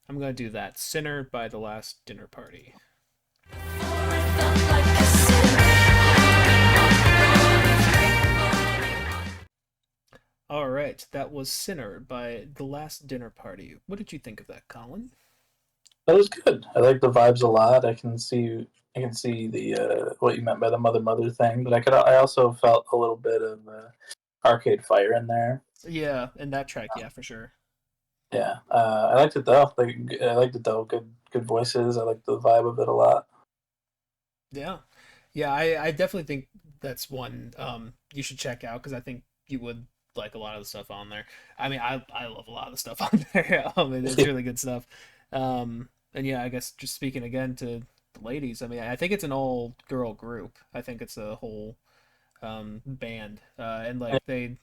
I'm gonna do that. Sinner by the Last Dinner Party. All right, that was Sinner by the Last Dinner Party. What did you think of that, Colin? That was good. I like the vibes a lot. I can see the what you meant by the mother thing, but I also felt a little bit of Arcade Fire in there. Yeah, and that track, yeah, for sure. Yeah, I liked it though. Like I liked it though. Good voices. I liked the vibe of it a lot. Yeah, yeah, I definitely think that's one you should check out because I think you would like a lot of the stuff on there. I mean, I love a lot of the stuff on there. And it's really good stuff. And yeah, I guess just speaking again to the ladies, I mean, I think it's an all girl group. I think it's a whole band, and like they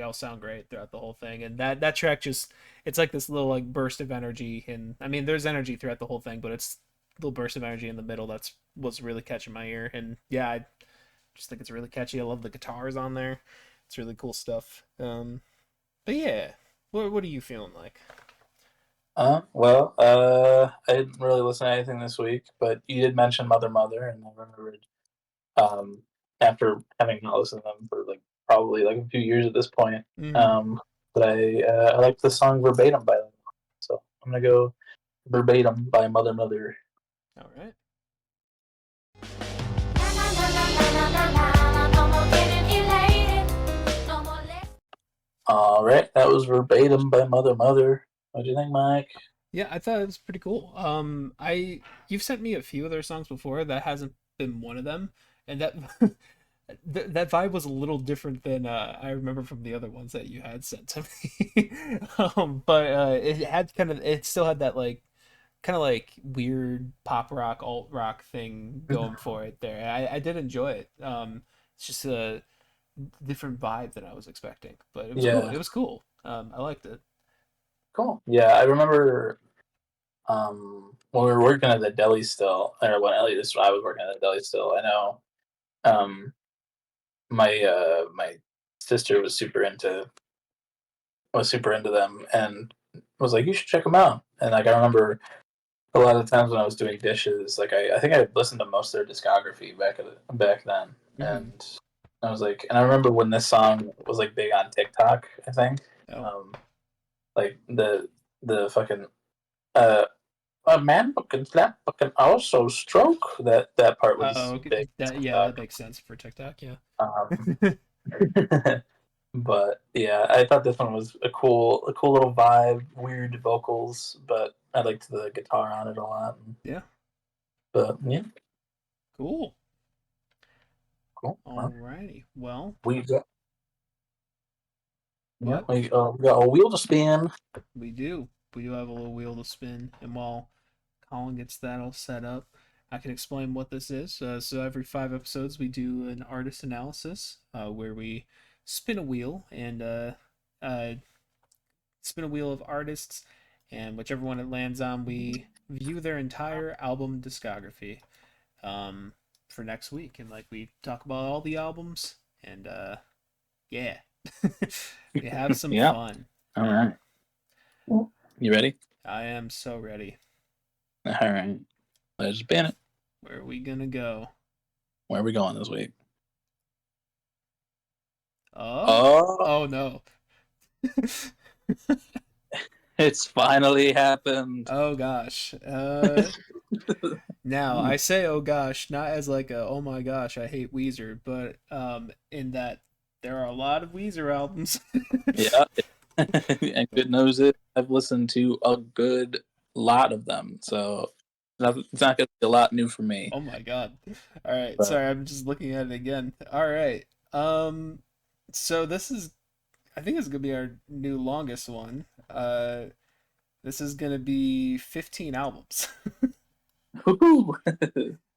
all sound great throughout the whole thing. And that track just it's like this little like burst of energy, and I mean, there's energy throughout the whole thing, but it's little burst of energy in the middle that's was really catching my ear. And yeah, I just think it's really catchy. I love the guitars on there. It's really cool stuff. But yeah, what are you feeling like? Well, I didn't really listen to anything this week, but you did mention Mother, and I remembered um, after having not listened to them for like probably like a few years at this point, Mm, um, but I like the song Verbatim by them. So I'm gonna go Verbatim by Mother. all right. All right, that was Verbatim by Mother. What do you think, Mike? Yeah, I thought it was pretty cool. I you've sent me a few of their songs before. That hasn't been one of them, and that that vibe was a little different than I remember from the other ones that you had sent to me. But it had it still had that like kind of like weird pop rock, alt rock thing going for it there. I did enjoy it. It's just a different vibe than I was expecting, but it was cool. Yeah, It was cool. I liked it. cool. Yeah, I remember when we were working at the deli still, or when at least I was working at the deli still. I know um, my sister was super into them and was like, you should check them out. And like I remember a lot of times when I was doing dishes, like I think I listened to most of their discography back then, Hmm. and I was like, and I remember when this song was like big on TikTok. I think Oh. um, like the fucking uh, a man who can slap but can also stroke. That part Oh, was okay. big That yeah, that TikTok. makes sense for TikTok. Yeah. Um, But yeah, I thought this one was a cool little vibe, weird vocals, but I liked the guitar on it a lot. Yeah, But yeah, cool. cool. Well, Alrighty. Well, we got yeah, what? we got a wheel to spin. We do. We do have a little wheel to spin, and while Colin gets that all set up, I can explain what this is. So every 5 episodes, we do an artist analysis where we spin a wheel and uh, spin a wheel of artists, and whichever one it lands on, we view their entire album discography for next week, and like we talk about all the albums, and yeah, we have some Yeah. fun. All right. You ready? I am so ready. All right. Let's spin it. Where are we gonna go? Where are we going this week? Oh, Oh, oh no. it's finally happened. Oh gosh. Now I say oh gosh, not as like a oh my gosh, I hate Weezer, but in that there are a lot of Weezer albums. Yeah. And good knows it. I've listened to a good lot of them, so it's not gonna be a lot new for me. Oh my god. All right, But sorry, I'm just looking at it again. All right. Um so this is I think it's going to be our new longest one. This is going to be 15 albums.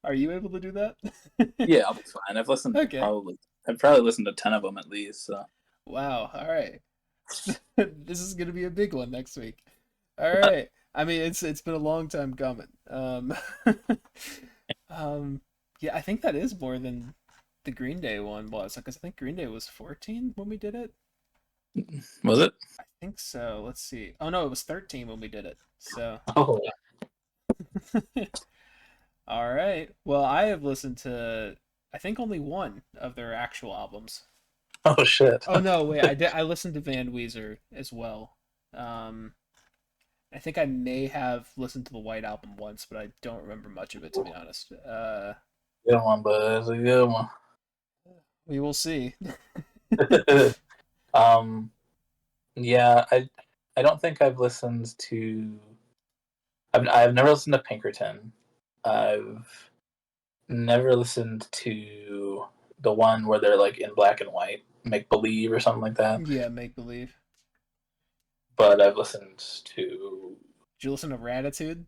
Are you able to do that? yeah, I'll be fine. Okay. I've probably listened to 10 of them at least. So Wow. All right. This is going to be a big one next week. All right. I mean, it's been a long time coming. Um yeah, I think that is more than the Green Day one was, because I think Green Day was 14 when we did it. was it? I think so. Let's see. Oh no, it was 13 when we did it. So, Oh, all right. Well, I have listened to I think only one of their actual albums. oh shit. Oh no, wait, I did I listened to Van Weezer as well. Um I think I may have listened to the White Album once, but I don't remember much of it to be honest. Good one, but it's a good one. We will see. um, yeah, I don't think I've listened to. I've never listened to Pinkerton. I've never listened to the one where they're like in black and white, make believe or something like that. Yeah, Make Believe. But I've listened to. Did you listen to Ratitude?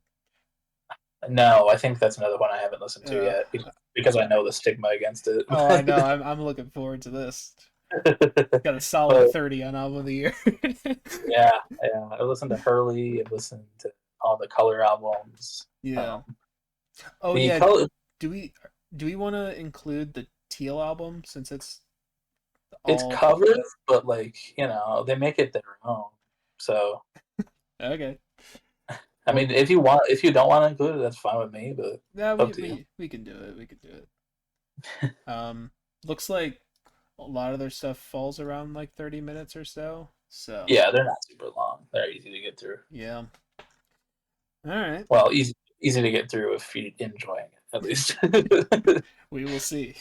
No, I think that's another one I haven't listened to Uh, yet because I know the stigma against it. oh, I know. I'm looking forward to this. Got a solid But 30 on Album of the Year. yeah, yeah, I listened to Hurley. I've listened to all the Color albums. Yeah. Um, Oh the yeah. color, Do we do we want to include the Teal album since it's it's all covers, but like they make it their own. So okay? I Well, mean, if you don't want to include it, that's fine with me. But yeah, up to you. we can do it. We can do it. Looks like a lot of their stuff falls around like 30 minutes or so. So Yeah, they're not super long. They're easy to get through. yeah. All right. Well, easy to get through if you're enjoying it, at least. We will see.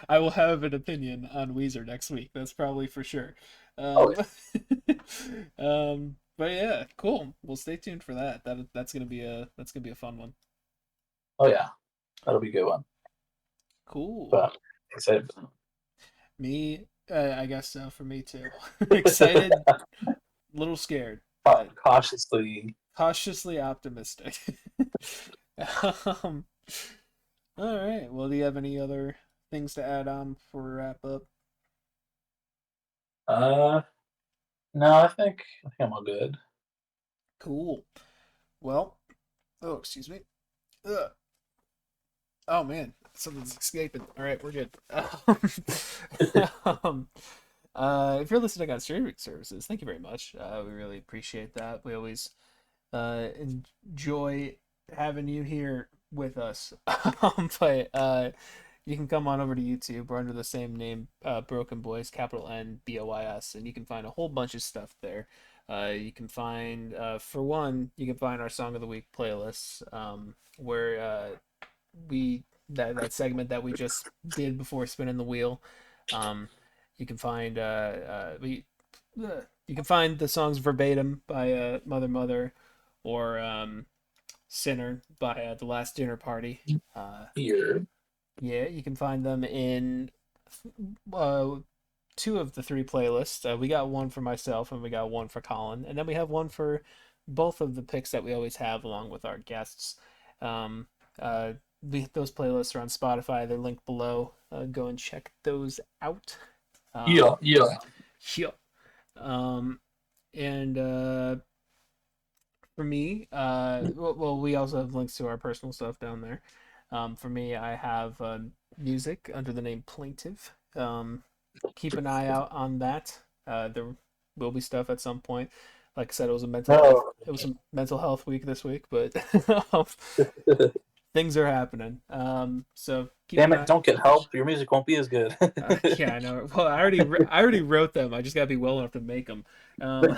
I will have an opinion on Weezer next week. That's probably for sure. Oh, Um, but yeah, cool. Well, stay tuned for that. That's gonna be a fun one. oh yeah, that'll be a good one. Cool. But excited. Me, I guess so for me too. Excited, a little scared, but Cautiously. cautiously optimistic. um, all right. Well, do you have any other things to add on before we wrap up? Uh, no, I think I'm all good. Cool. Well, oh, excuse me. Ugh. Oh man, something's escaping. All right, we're good. Um, if you're listening on streaming services, thank you very much. We really appreciate that. We always enjoy having you here with us. But you can come on over to YouTube. We're under the same name, Broken Boys, capital N BOIS, and you can find a whole bunch of stuff there. You can find, for one, you can find our Song of the Week playlists, where we that segment that we just did before spinning the wheel. Um, You can find you can find the songs Verbatim by Mother Mother, or Sinner by The Last Dinner Party. Uh, Here. yeah, you can find them in uh, two of the three playlists. We got one for myself and we got one for Colin, and then we have one for both of the picks that we always have along with our guests. Um, uh, those playlists are on Spotify. They're linked below. Go and check those out. Yeah, Um, yeah. yeah. Um, and For me, well, we also have links to our personal stuff down there. For me, I have music under the name Plaintive. Keep an eye out on that. There will be stuff at some point. Like I said, it was a mental health. No. It was a mental health week this week, but things are happening. So keep Damn an it! eye. Don't get help. Your music won't be as good. Yeah, I know. Well, I already wrote them. I just gotta be well enough to make them. Um,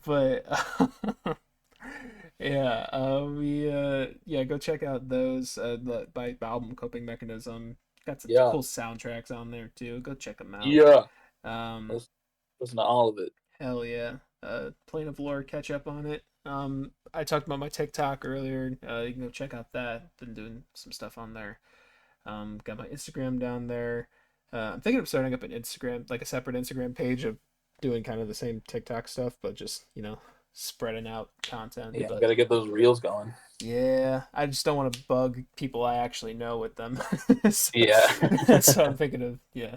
but yeah, yeah, go check out those by album Coping Mechanism. Got some Yeah, cool soundtracks on there too. Go check them out. yeah. Um, Let's listen to all of it. Hell yeah. Plane of Lore, catch up on it. I talked about my TikTok earlier. You can go check out that. Been doing some stuff on there. Got my Instagram down there. I'm thinking of starting up an Instagram, like a separate Instagram page of doing kind of the same TikTok stuff, but just, spreading out content. Yeah, But gotta get those reels going. yeah, I just don't want to bug people I actually know with them. so, Yeah. so I'm thinking of, yeah,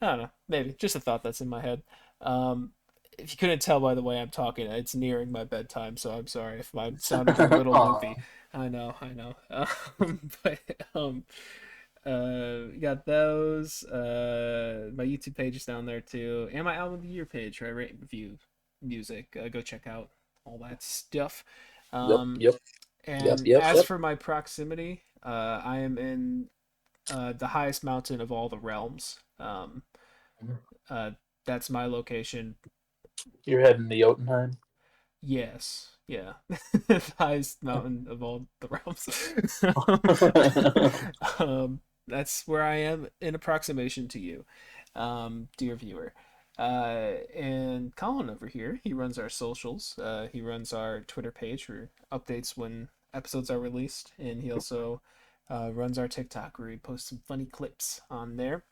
I don't know, maybe just a thought that's in my head. Um, if you couldn't tell by the way I'm talking, it's nearing my bedtime, so I'm sorry if I'm sounding a little loopy. Aw. I know. But got those. My YouTube page is down there too, and my album of the year page where I rate and review music. Go check out all that stuff. Yep, Um, yep, yep, and yep, as yep. for my proximity, I am in the highest mountain of all the realms. Uh, that's my location. You're heading to Jotunheim. Yes, yeah, the highest mountain of all the realms. That's where I am in approximation to you, dear viewer. And Colin over here, he runs our socials. He runs our Twitter page for updates when episodes are released, and he also runs our TikTok where he posts some funny clips on there.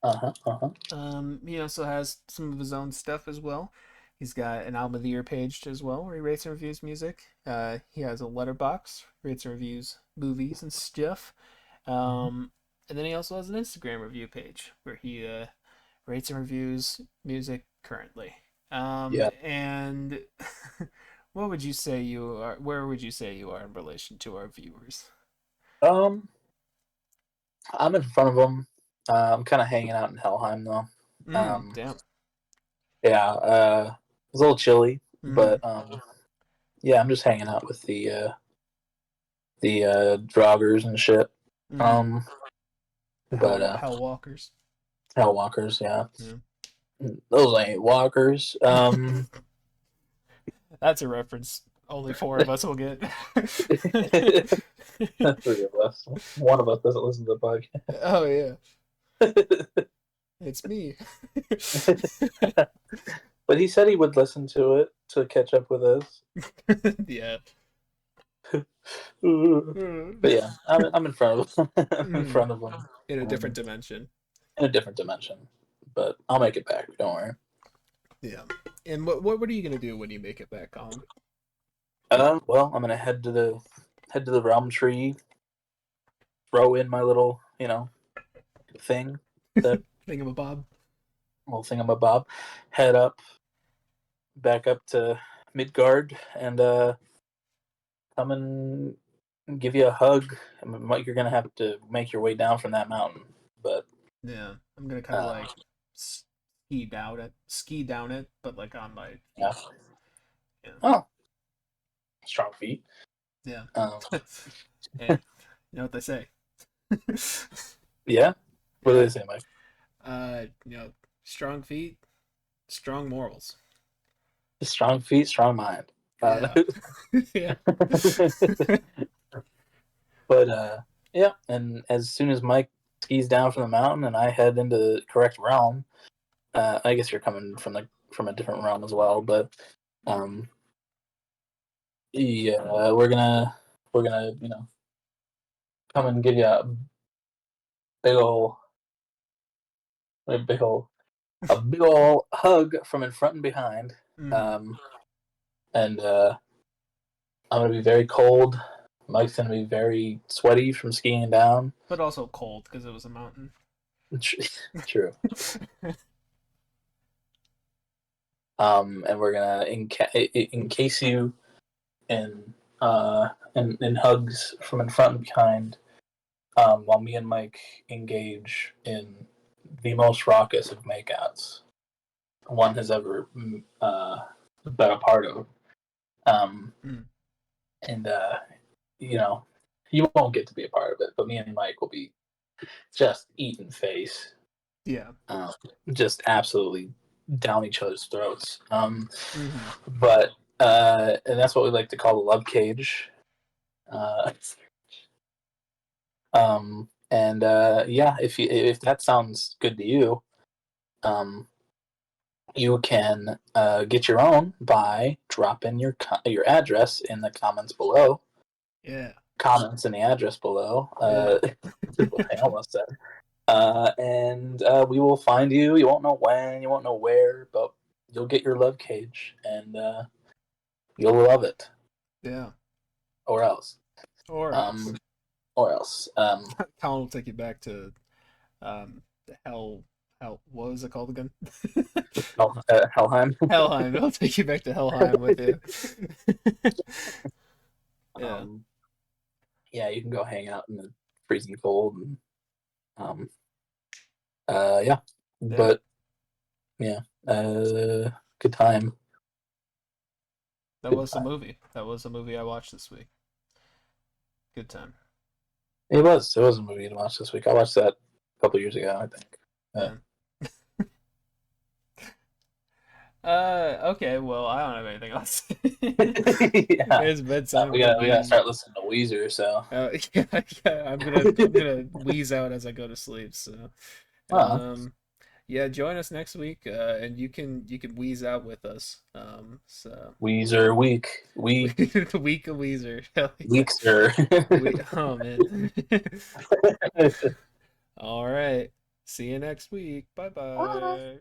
Uh-huh, uh-huh. He also has some of his own stuff as well. He's got an album of the year page as well, where he rates and reviews music. He has a letterbox, rates and reviews movies and stuff. Mhm. Um, and then he also has an Instagram review page where he rates and reviews music currently. Yeah. And what would you say you are? Where would you say you are in relation to our viewers? Um, I'm in front of them. I'm kind of hanging out in Helheim though. Um, Damn. yeah. It's a little chilly, Mm, but yeah, I'm just hanging out with the joggers and shit. mm. Um, The but Hell Walkers. hell walkers, yeah. Yeah. Those ain't walkers. That's a reference only four of us will get. Three of us. One of us doesn't listen to the Oh yeah, podcast. it's me. But he said he would listen to it to catch up with us. Yeah. But yeah, I'm in front of him. I'm in Mm. front of him. In a different dimension. In a different dimension. But I'll make it back. Don't worry. Yeah. And what are you gonna do when you make it back, Colin? Well, I'm gonna head to the realm tree, throw in my little, thing, that Thingamabob. little thingamabob, head up, back up to Midgard, and come and give you a hug. You're gonna have to make your way down from that mountain, but Yeah. I'm gonna kind of uh, like ski down it, but like on my yeah. feet. Yeah. Oh, strong feet. Yeah. Um, Hey, you know what they say. yeah. What do Yeah. they say, Mike? Strong feet, strong morals. Strong feet, strong mind. Yeah. Yeah. But yeah, and as soon as Mike's skis down from the mountain, and I head into the correct realm. I guess you're coming from a different realm as well, but yeah, we're gonna come and give you big ol' a big ol' a big ol' hug from in front and behind. Mhm. And I'm gonna be very cold. Mike's gonna be very sweaty from skiing down. But also cold because it was a mountain. True. And we're gonna encase you in hugs from in front and behind, while me and Mike engage in the most raucous of makeouts one has ever been a part of. Mm. And you know, you won't get to be a part of it, but me and Mike will be just eating face, Yeah. um, just absolutely down each other's throats. Mm-hmm. But and that's what we like to call the love cage. Uh, and yeah, if that sounds good to you, um, you can get your own by dropping your address in the comments below. Yeah. Comments in the address below. Yeah. I almost said. And we will find you. You won't know when, you won't know where, but you'll get your love cage, and you'll love it, Yeah. or else. Or else. Um, or else. Colin will take you back to the hell what was it called again? Helheim. Helheim. I'll take you back to Helheim with you. Yeah. um, yeah, you can go hang out in the freezing cold, and um, yeah, Yeah. but yeah, good time. That Good was a time. movie. That was a movie I watched this week. Good time. It was a movie to watch this week. I watched that a couple years ago, I think. Yeah. Yeah. Okay, well, I don't have anything else. Yeah. It's bedtime We for gotta me. start listening to Weezer. So, Yeah, yeah, I'm gonna wheeze out as I go to sleep. So, uh, um, yeah, join us next week, and you can wheeze out with us. So Weezer the week of Weezer. Hell yeah. Weekster. Oh man. All right. See you next week. Bye bye.